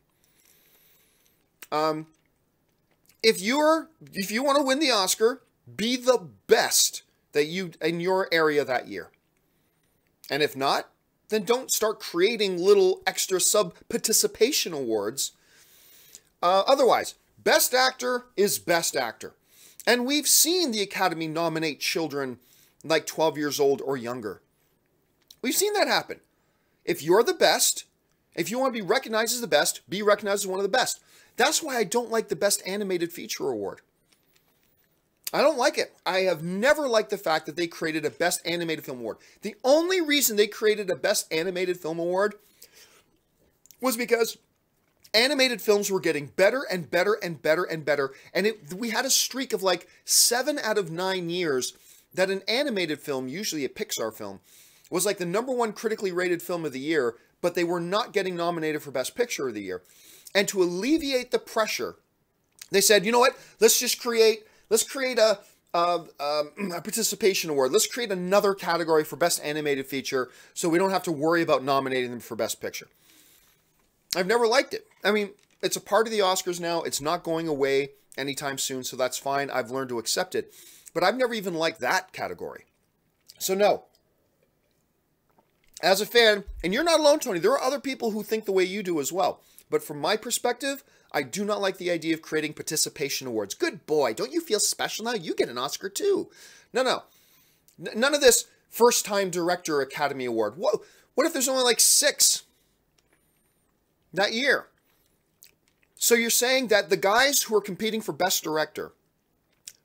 [SPEAKER 1] If you want to win the Oscar, be the best that you in your area that year. And if not, then don't start creating little extra sub-participation awards. Otherwise, Best Actor is Best Actor. And we've seen the Academy nominate children like 12 years old or younger. We've seen that happen. If you're the best, if you want to be recognized as the best, be recognized as one of the best. That's why I don't like the Best Animated Feature Award. I don't like it. I have never liked the fact that they created a Best Animated Film Award. The only reason they created a Best Animated Film Award was because animated films were getting better and better and better and better. And we had a streak of like 7 out of 9 years that an animated film, usually a Pixar film, was like the #1 critically rated film of the year, but they were not getting nominated for Best Picture of the year. And to alleviate the pressure, they said, you know what, let's create a participation award. Let's create another category for Best Animated Feature so we don't have to worry about nominating them for Best Picture. I've never liked it. I mean, it's a part of the Oscars now. It's not going away anytime soon, so that's fine. I've learned to accept it. But I've never even liked that category. So no. As a fan, and you're not alone, Tony, there are other people who think the way you do as well. But from my perspective, I do not like the idea of creating participation awards. Good boy, don't you feel special now? You get an Oscar too. No. None of this first-time director Academy Award. What if there's only like 6 that year? So you're saying that the guys who are competing for Best Director,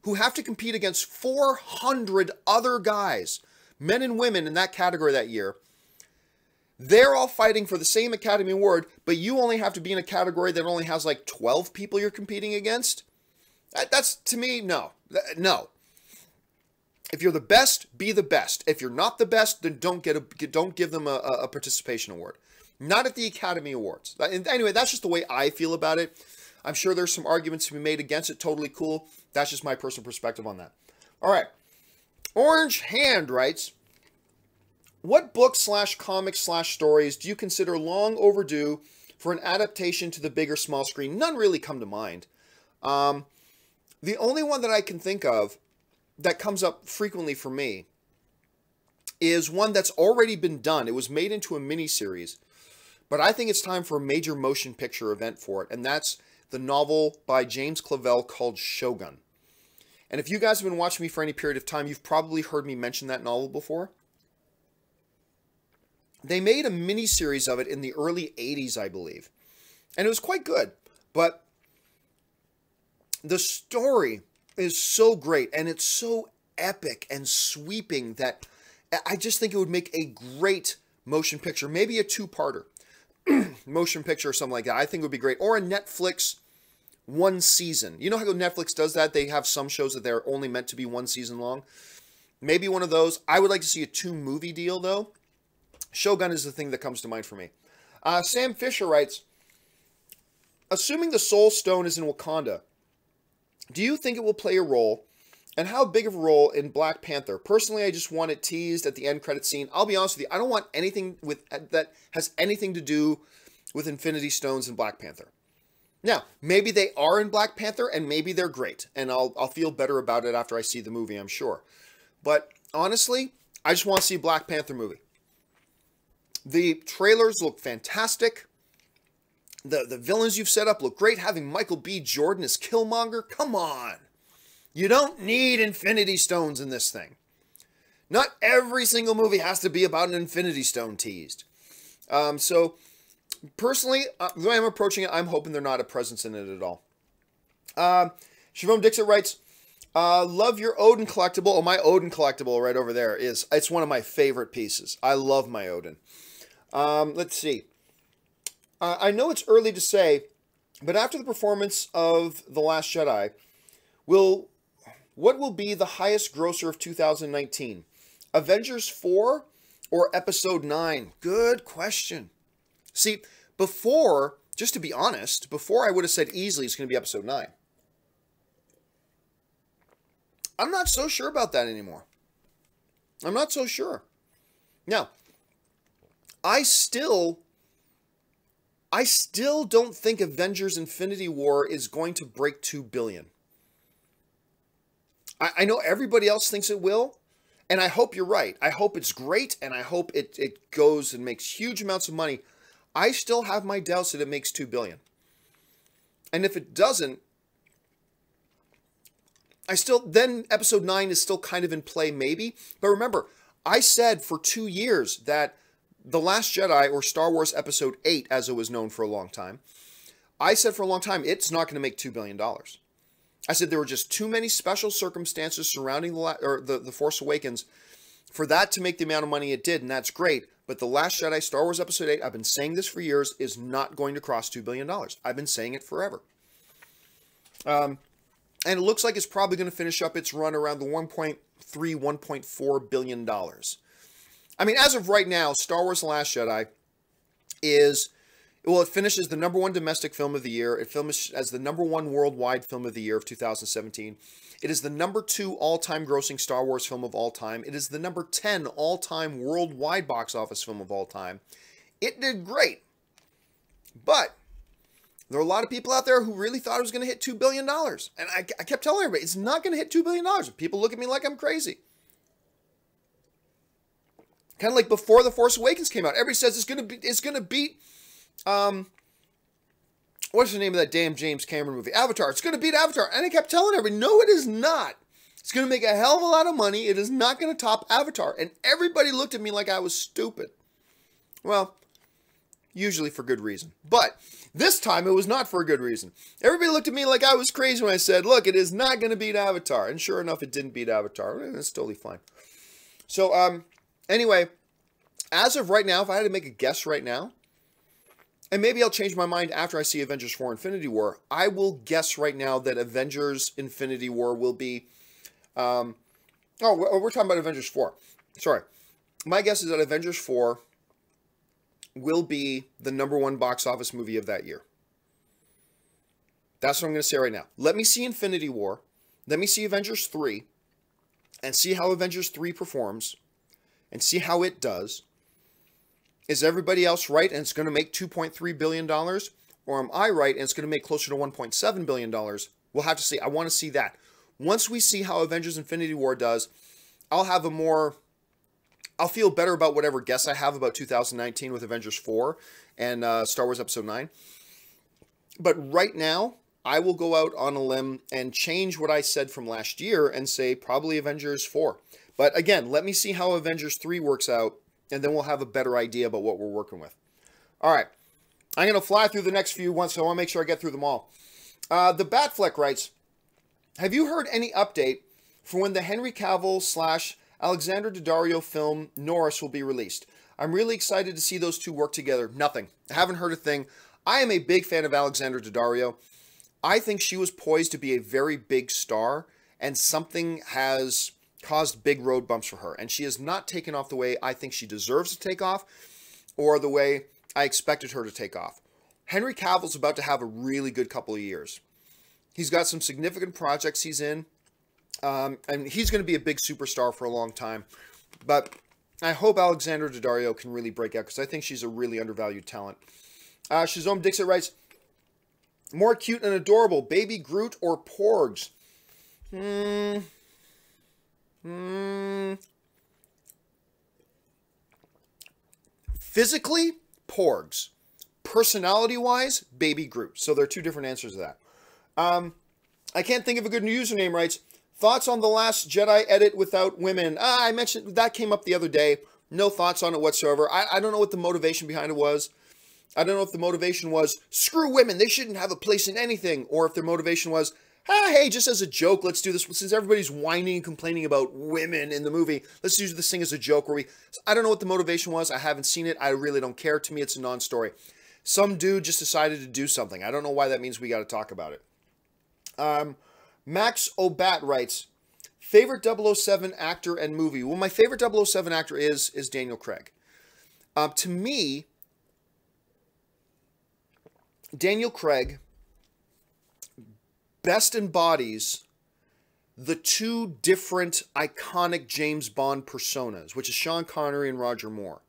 [SPEAKER 1] who have to compete against 400 other guys, men and women in that category that year, they're all fighting for the same Academy Award, but you only have to be in a category that only has like 12 people you're competing against? That's, to me, no. No. If you're the best, be the best. If you're not the best, then don't give them a participation award. Not at the Academy Awards. Anyway, that's just the way I feel about it. I'm sure there's some arguments to be made against it. Totally cool. That's just my personal perspective on that. All right. Orange Hand writes, what books / comics / stories do you consider long overdue for an adaptation to the big or small screen? None really come to mind. The only one that I can think of that comes up frequently for me is one that's already been done. It was made into a miniseries, but I think it's time for a major motion picture event for it, and that's the novel by James Clavell called Shogun. And if you guys have been watching me for any period of time, you've probably heard me mention that novel before. They made a miniseries of it in the early 80s, I believe. And it was quite good. But the story is so great, and it's so epic and sweeping that I just think it would make a great motion picture. Maybe a two-parter motion picture or something like that. I think it would be great. Or a Netflix one season. You know how Netflix does that? They have some shows that they're only meant to be one season long. Maybe one of those. I would like to see a 2-movie deal, though. Shogun is the thing that comes to mind for me. Sam Fisher writes, assuming the Soul Stone is in Wakanda, do you think it will play a role, and how big of a role in Black Panther? Personally, I just want it teased at the end credit scene. I'll be honest with you, I don't want anything that has anything to do with Infinity Stones in Black Panther. Now, maybe they are in Black Panther, and maybe they're great, and I'll feel better about it after I see the movie, I'm sure. But honestly, I just want to see a Black Panther movie. The trailers look fantastic. The villains you've set up look great. Having Michael B. Jordan as Killmonger, come on. You don't need Infinity Stones in this thing. Not every single movie has to be about an Infinity Stone teased. So, personally, the way I'm approaching it, I'm hoping they're not a presence in it at all. Siobhan Dixit writes, love your Odin collectible. Oh, my Odin collectible right over there it's one of my favorite pieces. I love my Odin. Let's see. I know it's early to say, but after the performance of The Last Jedi, what will be the highest grosser of 2019? Avengers 4 or Episode 9? Good question. See, before, just to be honest, before I would have said easily it's going to be Episode 9. I'm not so sure about that anymore. I'm not so sure. Now, I still don't think Avengers Infinity War is going to break 2 billion. I know everybody else thinks it will, and I hope you're right. I hope it's great, and I hope it goes and makes huge amounts of money. I still have my doubts that it makes 2 billion. And if it doesn't, then Episode 9 is still kind of in play, maybe. But remember, I said for 2 years that The Last Jedi, or Star Wars Episode 8, as it was known for a long time, I said for a long time, it's not going to make $2 billion. I said there were just too many special circumstances surrounding the Force Awakens for that to make the amount of money it did, and that's great. But The Last Jedi, Star Wars Episode 8, I've been saying this for years, is not going to cross $2 billion. I've been saying it forever. And it looks like it's probably going to finish up its run around the $1.3, $1.4 billion. I mean, as of right now, Star Wars The Last Jedi it finishes the #1 domestic film of the year. It finishes as the #1 worldwide film of the year of 2017. It is the #2 all-time grossing Star Wars film of all time. It is the #10 all-time worldwide box office film of all time. It did great. But there are a lot of people out there who really thought it was going to hit $2 billion. And I kept telling everybody, it's not going to hit $2 billion. People look at me like I'm crazy. Kind of like before The Force Awakens came out. Everybody says it's going to beat, what's the name of that damn James Cameron movie? Avatar. It's going to beat Avatar. And I kept telling everybody, no, it is not. It's going to make a hell of a lot of money. It is not going to top Avatar. And everybody looked at me like I was stupid. Well, usually for good reason. But this time, it was not for a good reason. Everybody looked at me like I was crazy when I said, look, it is not going to beat Avatar. And sure enough, it didn't beat Avatar. And it's totally fine. So, anyway, as of right now, if I had to make a guess right now, and maybe I'll change my mind after I see Avengers 4 Infinity War, I will guess right now that Avengers Infinity War will be... we're talking about Avengers 4. Sorry. My guess is that Avengers 4 will be the #1 box office movie of that year. That's what I'm going to say right now. Let me see Infinity War. Let me see Avengers 3. And see how Avengers 3 performs. And see how it does. Is everybody else right and it's going to make $2.3 billion? Or am I right and it's going to make closer to $1.7 billion? We'll have to see. I want to see that. Once we see how Avengers Infinity War does, I'll have a more... I'll feel better about whatever guess I have about 2019 with Avengers 4 and Star Wars Episode 9. But right now, I will go out on a limb and change what I said from last year and say probably Avengers 4. But again, let me see how Avengers 3 works out, and then we'll have a better idea about what we're working with. All right. I'm going to fly through the next few ones, so I want to make sure I get through them all. The Batfleck writes, have you heard any update for when the Henry Cavill / Alexandra Daddario film Norris will be released? I'm really excited to see those two work together. Nothing. I haven't heard a thing. I am a big fan of Alexandra Daddario. I think she was poised to be a very big star, and something has caused big road bumps for her. And she has not taken off the way I think she deserves to take off, or the way I expected her to take off. Henry Cavill's about to have a really good couple of years. He's got some significant projects he's in. And he's going to be a big superstar for a long time. But I hope Alexandra Daddario can really break out, because I think she's a really undervalued talent. Shazome Dixit writes, more cute and adorable, Baby Groot or Porgs? Physically, Porgs. Personality-wise, Baby Groot. So there are two different answers to that. I can't think of a good username, writes, thoughts on The Last Jedi edit without women? I mentioned, that came up the other day. No thoughts on it whatsoever. I don't know what the motivation behind it was. I don't know if the motivation was, screw women, they shouldn't have a place in anything. Or if their motivation was, hey, just as a joke, let's do this. Since everybody's whining and complaining about women in the movie, let's use this thing as a joke. I don't know what the motivation was. I haven't seen it. I really don't care. To me, it's a non-story. Some dude just decided to do something. I don't know why that means we got to talk about it. Max Obat writes, favorite 007 actor and movie? Well, my favorite 007 actor is Daniel Craig. To me, Daniel Craig best embodies the two different iconic James Bond personas, which is Sean Connery and Roger Moore.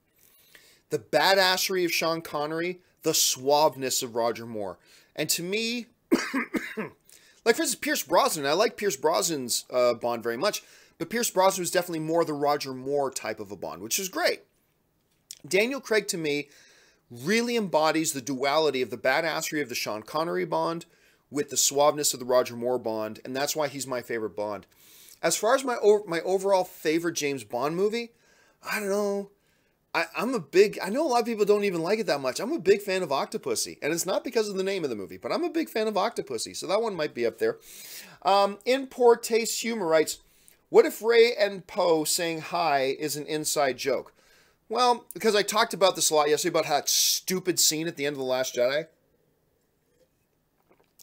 [SPEAKER 1] The badassery of Sean Connery, the suaveness of Roger Moore. And to me... like, for instance, Pierce Brosnan. I like Pierce Brosnan's Bond very much, but Pierce Brosnan was definitely more the Roger Moore type of a Bond, which is great. Daniel Craig, to me, really embodies the duality of the badassery of the Sean Connery Bond with the suaveness of the Roger Moore Bond, and that's why he's my favorite Bond. As far as my overall favorite James Bond movie, I don't know. I know a lot of people don't even like it that much. I'm a big fan of Octopussy, and it's not because of the name of the movie, but I'm a big fan of Octopussy, so that one might be up there. In Poor Taste Humor writes, what if Rey and Poe saying hi is an inside joke? Well, because I talked about this a lot yesterday, about that stupid scene at the end of The Last Jedi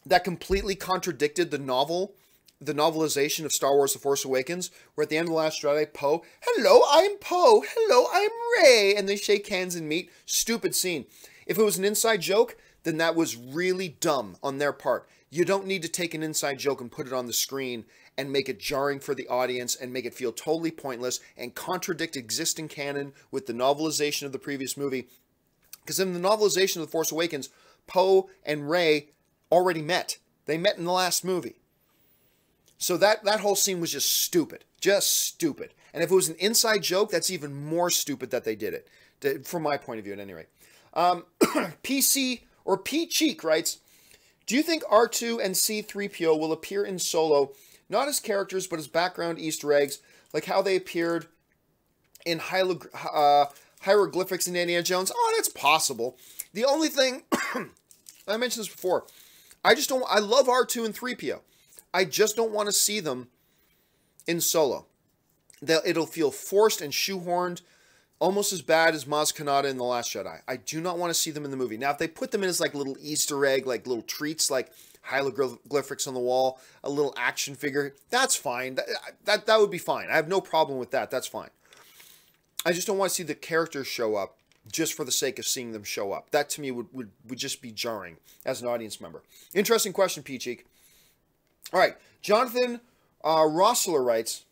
[SPEAKER 1] that completely contradicted the novelization of Star Wars The Force Awakens, where at the end of The Last Jedi, Poe, hello, I'm Poe, hello, I'm Rey, and they shake hands and meet. Stupid scene. If it was an inside joke, then that was really dumb on their part. You don't need to take an inside joke and put it on the screen and make it jarring for the audience and make it feel totally pointless and contradict existing canon with the novelization of the previous movie. Because in the novelization of The Force Awakens, Poe and Rey already met. They met in the last movie. So that whole scene was just stupid. Just stupid. And if it was an inside joke, that's even more stupid that they did it. From my point of view, at any rate. PC, or P Cheek writes, do you think R2 and C-3PO will appear in Solo, not as characters, but as background Easter eggs, like how they appeared in hieroglyphics in Indiana Jones? Oh, that's possible. The only thing, I mentioned this before, I love R2 and 3PO. I just don't want to see them in Solo. It'll feel forced and shoehorned, almost as bad as Maz Kanata in The Last Jedi. I do not want to see them in the movie. Now, if they put them in as like little Easter egg, like little treats, like hieroglyphics on the wall, a little action figure, that's fine. That would be fine. I have no problem with that. That's fine. I just don't want to see the characters show up just for the sake of seeing them show up. That to me would just be jarring as an audience member. Interesting question, Peacheek. All right, Jonathan Rossler writes,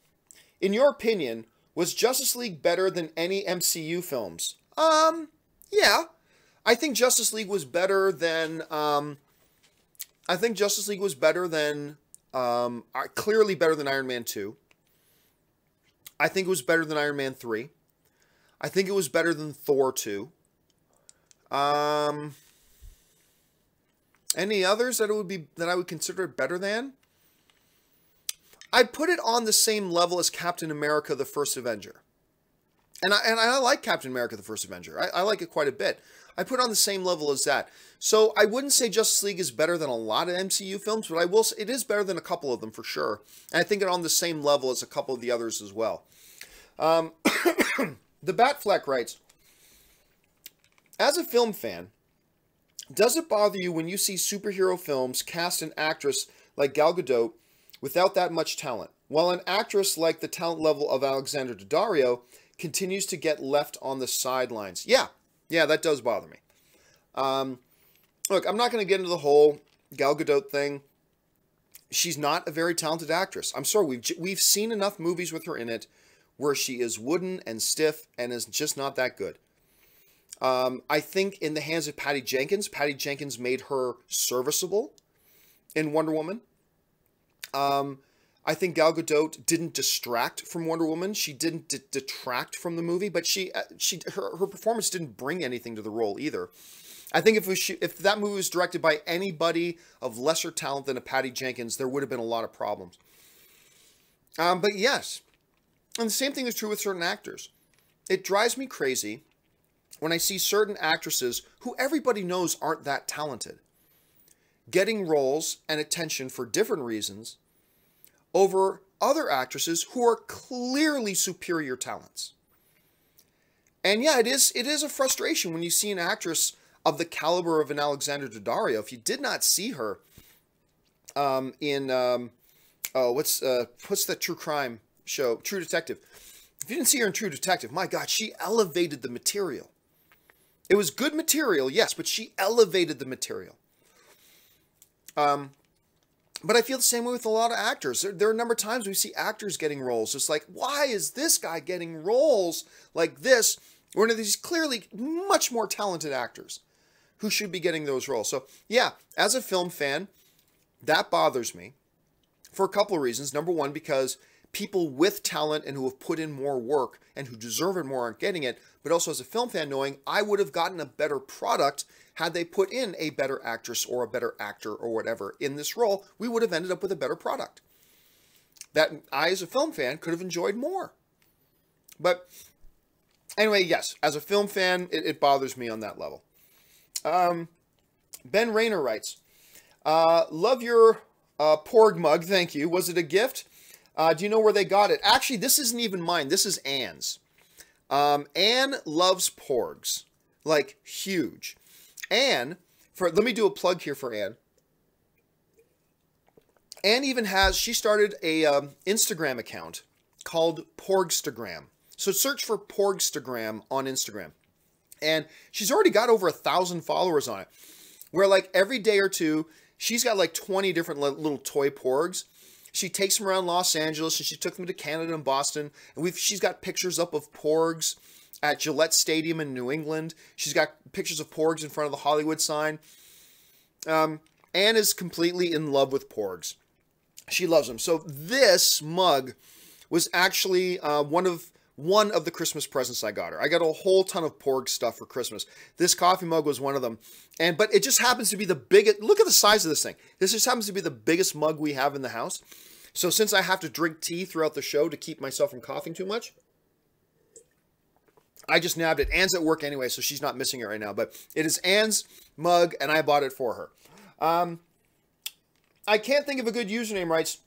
[SPEAKER 1] in your opinion, was Justice League better than any MCU films? Yeah. I think Justice League was better than, clearly better than Iron Man 2. I think it was better than Iron Man 3. I think it was better than Thor 2. Any others that I would consider it better than? I'd put it on the same level as Captain America: The First Avenger. And I like Captain America: The First Avenger. I like it quite a bit. I put it on the same level as that. So I wouldn't say Justice League is better than a lot of MCU films, but I will say it is better than a couple of them for sure. And I think it's on the same level as a couple of the others as well. The Batfleck writes, as a film fan, does it bother you when you see superhero films cast an actress like Gal Gadot without that much talent, while an actress like the talent level of Alexandra Daddario continues to get left on the sidelines? Yeah, that does bother me. Look, I'm not going to get into the whole Gal Gadot thing. She's not a very talented actress. I'm sorry, we've seen enough movies with her in it where she is wooden and stiff and is just not that good. I think in the hands of Patty Jenkins made her serviceable in Wonder Woman. I think Gal Gadot didn't distract from Wonder Woman. She didn't detract from the movie, but her performance didn't bring anything to the role either. I think if that movie was directed by anybody of lesser talent than a Patty Jenkins, there would have been a lot of problems. But yes, and the same thing is true with certain actors. It drives me crazy when I see certain actresses who everybody knows aren't that talented getting roles and attention for different reasons over other actresses who are clearly superior talents. And yeah, it is a frustration when you see an actress of the caliber of an Alexandra Daddario. If you did not see her in what's that true crime show, True Detective. If you didn't see her in True Detective, my God, she elevated the material. It was good material, yes, but she elevated the material. But I feel the same way with a lot of actors. There are a number of times we see actors getting roles. It's like, why is this guy getting roles like this? One of these clearly much more talented actors who should be getting those roles. So yeah, as a film fan, that bothers me for a couple of reasons. Number one, because people with talent and who have put in more work and who deserve it more aren't getting it. But also as a film fan, knowing I would have gotten a better product had they put in a better actress or a better actor or whatever in this role, we would have ended up with a better product that I, as a film fan, could have enjoyed more. But anyway, yes, as a film fan, it bothers me on that level. Ben Rayner writes, love your Porg mug, thank you. Was it a gift? Do you know where they got it? Actually, this isn't even mine. This is Anne's. Anne loves Porgs. Like, huge. Anne, let me do a plug here for Anne. Anne even she started a Instagram account called Porgstagram. So search for Porgstagram on Instagram. And she's already got over 1,000 followers on it. Where like every day or two, she's got like 20 different little toy Porgs. She takes them around Los Angeles, and she took them to Canada and Boston. And she's got pictures up of Porgs at Gillette Stadium in New England. She's got pictures of Porgs in front of the Hollywood sign. Anne is completely in love with Porgs. She loves them. So this mug was actually one of the Christmas presents I got her. I got a whole ton of Porg stuff for Christmas. This coffee mug was one of them. But it just happens to be the biggest. Look at the size of this thing. This just happens to be the biggest mug we have in the house. So since I have to drink tea throughout the show to keep myself from coughing too much, I just nabbed it. Anne's at work anyway, so she's not missing it right now. But it is Anne's mug, and I bought it for her. I can't think of a good username, writes,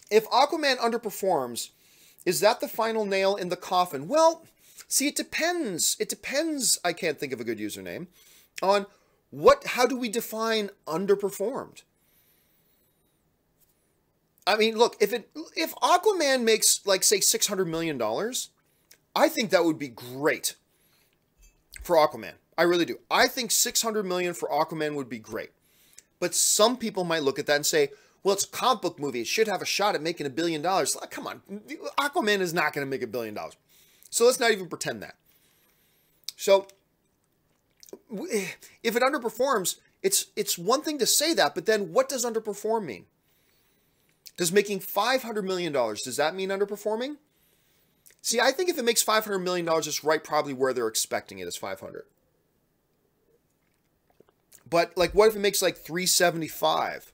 [SPEAKER 1] if Aquaman underperforms, is that the final nail in the coffin? Well, see, it depends. It depends, I can't think of a good username, on how do we define underperformed? I mean, look, if Aquaman makes, like, say, $600 million, I think that would be great for Aquaman. I really do. I think $600 million for Aquaman would be great. But some people might look at that and say, well, it's a comic book movie. It should have a shot at making $1 billion. Like, come on. Aquaman is not going to make $1 billion. So let's not even pretend that. So if it underperforms, it's one thing to say that, but then what does underperform mean? Does making $500 million, does that mean underperforming? See, I think if it makes $500 million, it's right probably where they're expecting it is 500. But, like, what if it makes, like, 375,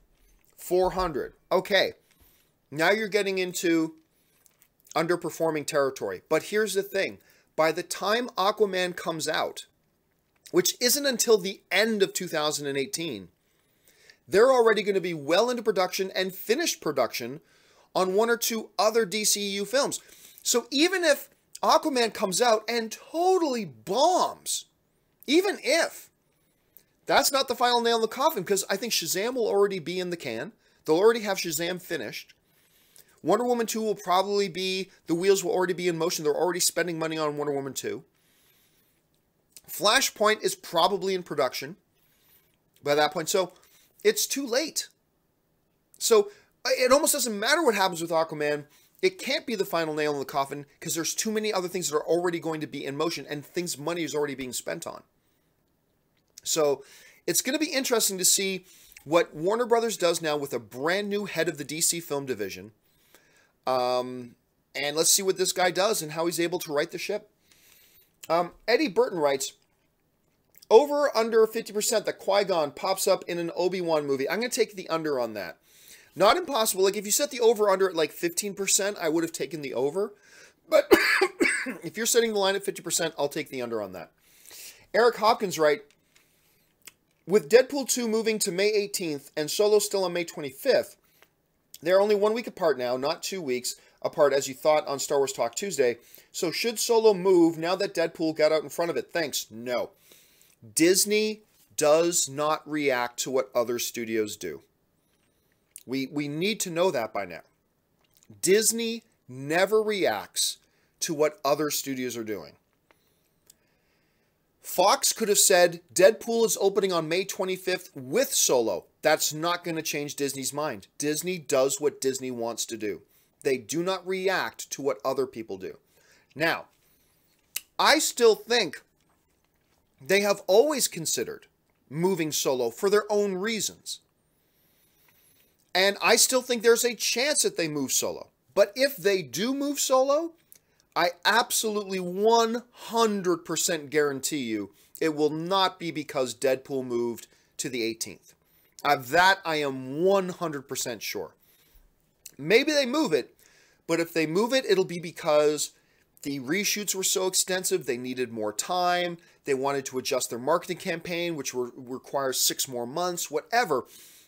[SPEAKER 1] 400? Okay, now you're getting into underperforming territory. But here's the thing. By the time Aquaman comes out, which isn't until the end of 2018, they're already going to be well into production and finished production on one or two other DCEU films. So even if Aquaman comes out and totally bombs, even if, that's not the final nail in the coffin, because I think Shazam will already be in the can. They'll already have Shazam finished. Wonder Woman 2 will probably be, the wheels will already be in motion. They're already spending money on Wonder Woman 2. Flashpoint is probably in production by that point. So it's too late. So it almost doesn't matter what happens with Aquaman. It can't be the final nail in the coffin because there's too many other things that are already going to be in motion and things money is already being spent on. So it's going to be interesting to see what Warner Brothers does now with a brand new head of the DC film division. And let's see what this guy does and how he's able to right the ship. Eddie Burton writes, over under 50% that Qui-Gon pops up in an Obi-Wan movie. I'm going to take the under on that. Not impossible. Like, if you set the over-under at like 15%, I would have taken the over. But if you're setting the line at 50%, I'll take the under on that. Eric Hopkins writes, with Deadpool 2 moving to May 18th and Solo still on May 25th, they're only 1 week apart now, not 2 weeks apart as you thought on Star Wars Talk Tuesday. So should Solo move now that Deadpool got out in front of it? Thanks. No. Disney does not react to what other studios do. We need to know that by now. Disney never reacts to what other studios are doing. Fox could have said Deadpool is opening on May 25th with Solo. That's not going to change Disney's mind. Disney does what Disney wants to do. They do not react to what other people do. Now, I still think they have always considered moving Solo for their own reasons. And I still think there's a chance that they move Solo. But if they do move Solo, I absolutely 100% guarantee you it will not be because Deadpool moved to the 18th. Of that, I am 100% sure. Maybe they move it, but if they move it, it'll be because the reshoots were so extensive, they needed more time, they wanted to adjust their marketing campaign, which requires 6 more months, whatever.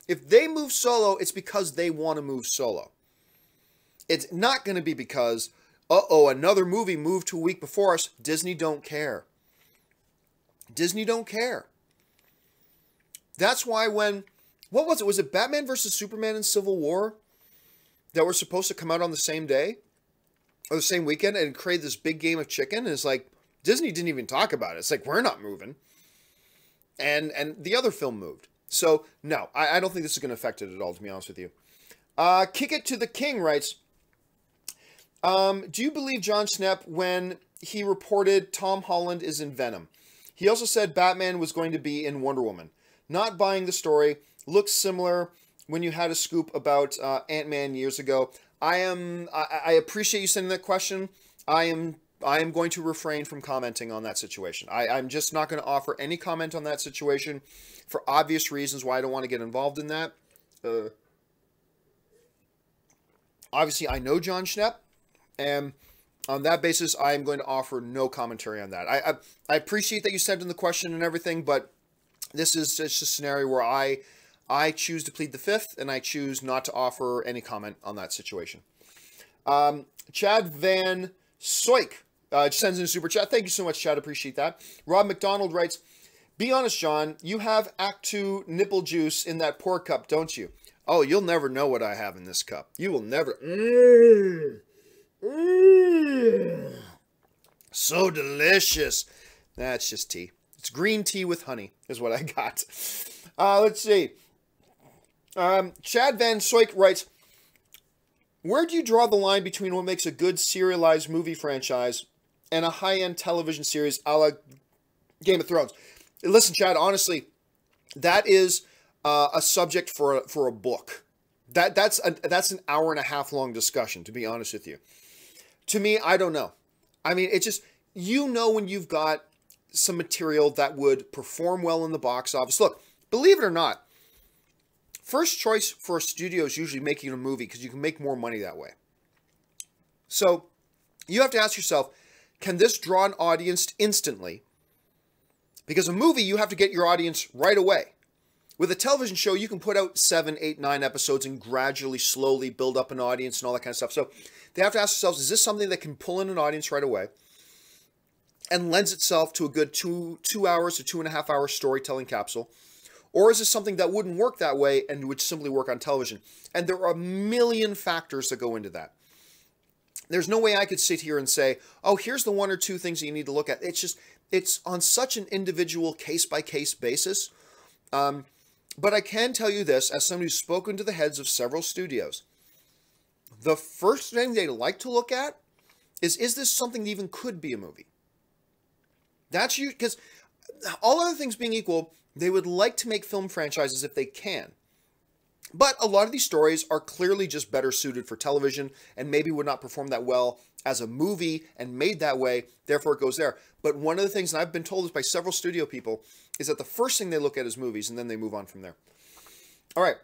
[SPEAKER 1] If they move Solo, it's because they want to move Solo. It's not going to be because, uh-oh, another movie moved to a week before us. Disney don't care. Disney don't care. That's why when, what was it? Was it Batman versus Superman and Civil War that were supposed to come out on the same day? Or the same weekend and create this big game of chicken? And it's like, Disney didn't even talk about it. It's like, we're not moving. And the other film moved. So, no, I don't think this is going to affect it at all, to be honest with you. Kick It to the King writes, do you believe John Schnepp when he reported Tom Holland is in Venom? He also said Batman was going to be in Wonder Woman. Not buying the story. Looks similar when you had a scoop about Ant-Man years ago. I appreciate you sending that question. I am going to refrain from commenting on that situation. I'm just not going to offer any comment on that situation for obvious reasons why I don't want to get involved in that. Obviously, I know John Schnepp, and On that basis, I am going to offer no commentary on that. I appreciate that you sent in the question and everything, but this is just a scenario where I choose to plead the fifth, and I choose not to offer any comment on that situation. Chad Van Soik sends in a super chat. Thank you so much, Chad. Appreciate that. Rob McDonald writes, be honest, John, you have Act 2 nipple juice in that pork cup, don't you? Oh, you'll never know what I have in this cup. You will never. So delicious. That's just tea. It's green tea with honey is what I got. Let's see. Chad Van Soik writes, where do you draw the line between what makes a good serialized movie franchise and a high-end television series a la Game of Thrones? Listen, Chad, honestly, that is a subject for a book. That's an hour and a half long discussion, to be honest with you. To me, I don't know. I mean, it's just, you know, when you've got some material that would perform well in the box office. Look, believe it or not, first choice for a studio is usually making a movie because you can make more money that way. So you have to ask yourself, can this draw an audience instantly? Because a movie, you have to get your audience right away. With a television show, you can put out 7, 8, 9 episodes and gradually, slowly build up an audience and all that kind of stuff. So they have to ask themselves, is this something that can pull in an audience right away and lends itself to a good 2 hours to 2.5 hour storytelling capsule? Or is this something that wouldn't work that way and would simply work on television? And there are a million factors that go into that. There's no way I could sit here and say, oh, here's the 1 or 2 things that you need to look at. It's just, it's on such an individual case-by-case basis. But I can tell you this, as somebody who's spoken to the heads of several studios, the first thing they like to look at is this something that even could be a movie? That's you, because all other things being equal, they would like to make film franchises if they can. But a lot of these stories are clearly just better suited for television and maybe would not perform that well as a movie and made that way, therefore it goes there. But one of the things, and I've been told this by several studio people, is that the first thing they look at is movies and then they move on from there. All right.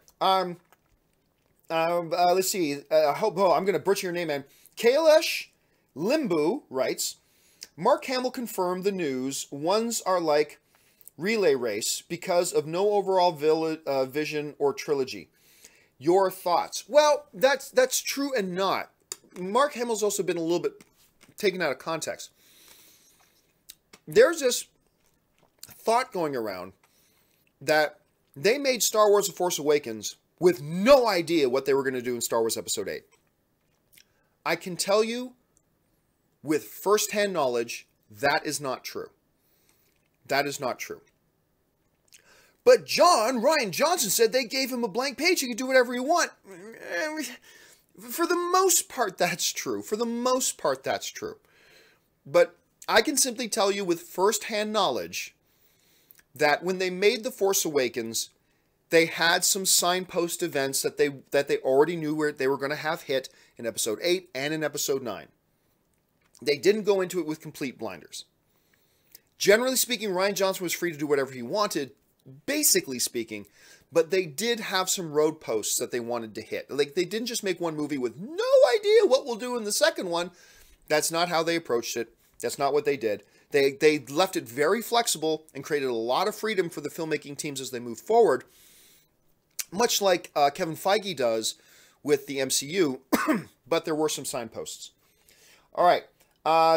[SPEAKER 1] Let's see. I'm going to butcher your name, man. Kailash Limbu writes, Mark Hamill confirmed the news. Ones are like relay race because of no overall vision or trilogy. Your thoughts? Well, that's true and not. Mark Hamill's also been a little bit taken out of context. There's this thought going around that they made Star Wars The Force Awakens with no idea what they were going to do in Star Wars Episode 8. I can tell you with firsthand knowledge, that is not true. That is not true. But Ryan Johnson said they gave him a blank page. He could do whatever he want. For the most part, that's true. For the most part, that's true. But I can simply tell you with firsthand knowledge that when they made The Force Awakens, they had some signpost events that they already knew where they were going to have hit in Episode 8 and in Episode 9. They didn't go into it with complete blinders. Generally speaking, Ryan Johnson was free to do whatever he wanted, basically speaking, but they did have some road posts that they wanted to hit. Like, they didn't just make one movie with no idea what we'll do in the second one. That's not how they approached it. That's not what they did. They left it very flexible and created a lot of freedom for the filmmaking teams as they move forward, much like Kevin Feige does with the MCU, but there were some signposts. All right.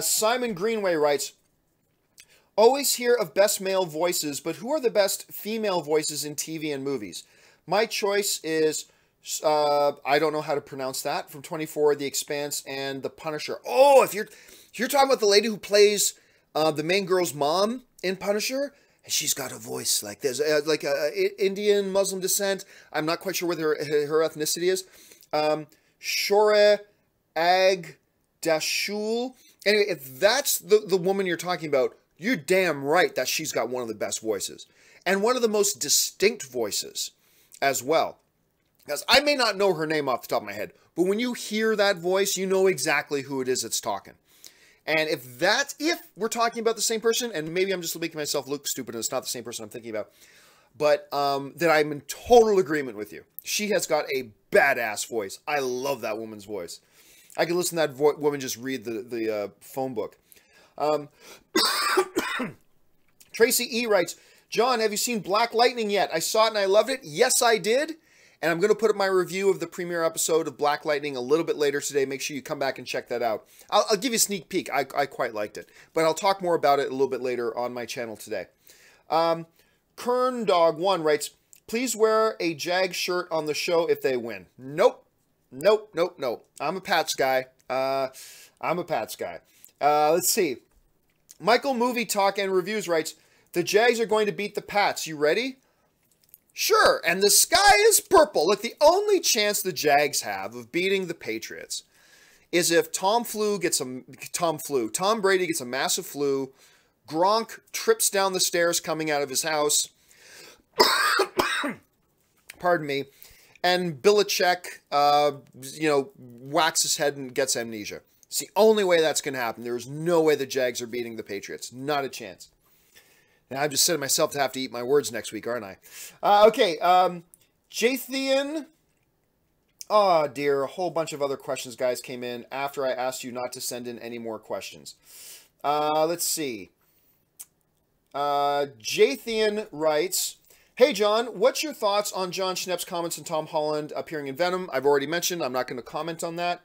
[SPEAKER 1] Simon Greenway writes, always hear of best male voices, but who are the best female voices in TV and movies? My choice is, I don't know how to pronounce that, from 24, The Expanse, and The Punisher. Oh, if you're talking about the lady who plays the main girl's mom in Punisher, and she's got a voice like this, like Indian Muslim descent. I'm not quite sure what her ethnicity is. Shore Agdashul. Anyway, if that's the woman you're talking about, you're damn right that she's got one of the best voices. And one of the most distinct voices as well. Because I may not know her name off the top of my head, but when you hear that voice, you know exactly who it is that's talking. And if we're talking about the same person, and maybe I'm just making myself look stupid and it's not the same person I'm thinking about, but then I'm in total agreement with you. She has got a badass voice. I love that woman's voice. I could listen to that woman just read the phone book. Tracy E. writes, John, have you seen Black Lightning yet? I saw it and I loved it. Yes, I did. And I'm going to put up my review of the premiere episode of Black Lightning a little bit later today. Make sure you come back and check that out. I'll give you a sneak peek. I quite liked it. But I'll talk more about it a little bit later on my channel today. KernDog1 writes, please wear a Jag shirt on the show if they win. Nope. Nope, nope, nope. I'm a Pats guy. Let's see. Michael Movie Talk and Reviews writes, the Jags are going to beat the Pats. You ready? Sure, and the sky is purple. Look, the only chance the Jags have of beating the Patriots is if Tom Brady gets a massive flu, Gronk trips down the stairs coming out of his house, pardon me, and Belichick, whacks his head and gets amnesia. It's the only way that's going to happen. There is no way the Jags are beating the Patriots. Not a chance. Now, I've just setting myself to have to eat my words next week, aren't I? Okay, Jathian. Oh, dear. A whole bunch of other questions, guys, came in after I asked you not to send in any more questions. Let's see. Jathian writes, hey, John, what's your thoughts on John Schnepp's comments on Tom Holland appearing in Venom? I've already mentioned. I'm not going to comment on that.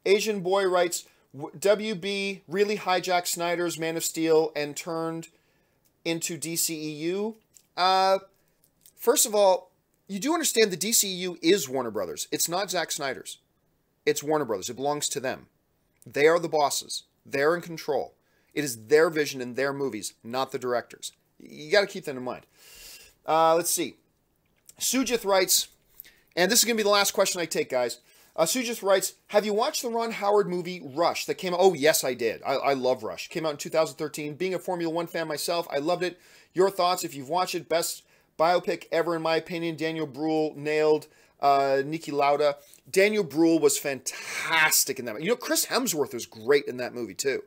[SPEAKER 1] Asian Boy writes, WB really hijacked Snyder's Man of Steel and turned into DCEU. First of all, you do understand the DCEU is Warner Brothers. It's not Zack Snyder's. It's Warner Brothers. It belongs to them. They are the bosses. They're in control. It is their vision and their movies, not the directors. You got to keep that in mind. Let's see. Sujith writes, and this is going to be the last question I take, guys. Sujith writes, have you watched the Ron Howard movie Rush that came out? Oh, yes, I did. I love Rush. Came out in 2013. Being a Formula One fan myself, I loved it. Your thoughts, if you've watched it, best biopic ever, in my opinion. Daniel Bruhl nailed Niki Lauda. Daniel Bruhl was fantastic in that. You know, Chris Hemsworth was great in that movie, too.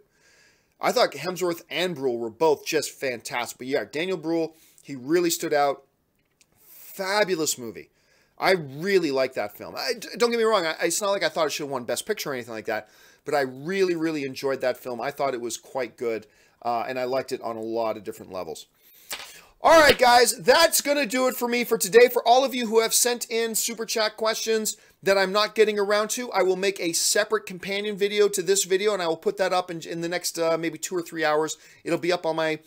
[SPEAKER 1] I thought Hemsworth and Bruhl were both just fantastic. But yeah, Daniel Bruhl, he really stood out. Fabulous movie. I really like that film. Don't get me wrong. It's not like I thought it should have won Best Picture or anything like that. But I really, really enjoyed that film. I thought it was quite good. And I liked it on a lot of different levels. All right, guys. That's going to do it for me for today. For all of you who have sent in Super Chat questions that I'm not getting around to, I will make a separate companion video to this video. And I will put that up in the next maybe 2 or 3 hours. It'll be up on my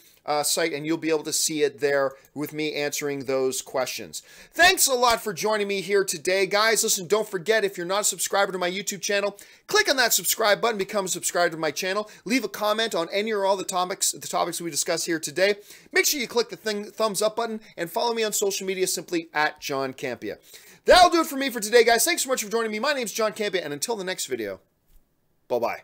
[SPEAKER 1] site, and you'll be able to see it there with me answering those questions. Thanks a lot for joining me here today, guys. Listen, don't forget, if you're not a subscriber to my YouTube channel, click on that subscribe button, become a subscriber to my channel, leave a comment on any or all the topics we discuss here today. Make sure you click the thumbs up button and follow me on social media simply at John Campea. That'll do it for me for today, guys. Thanks so much for joining me. My name's John Campea, and until the next video, bye-bye.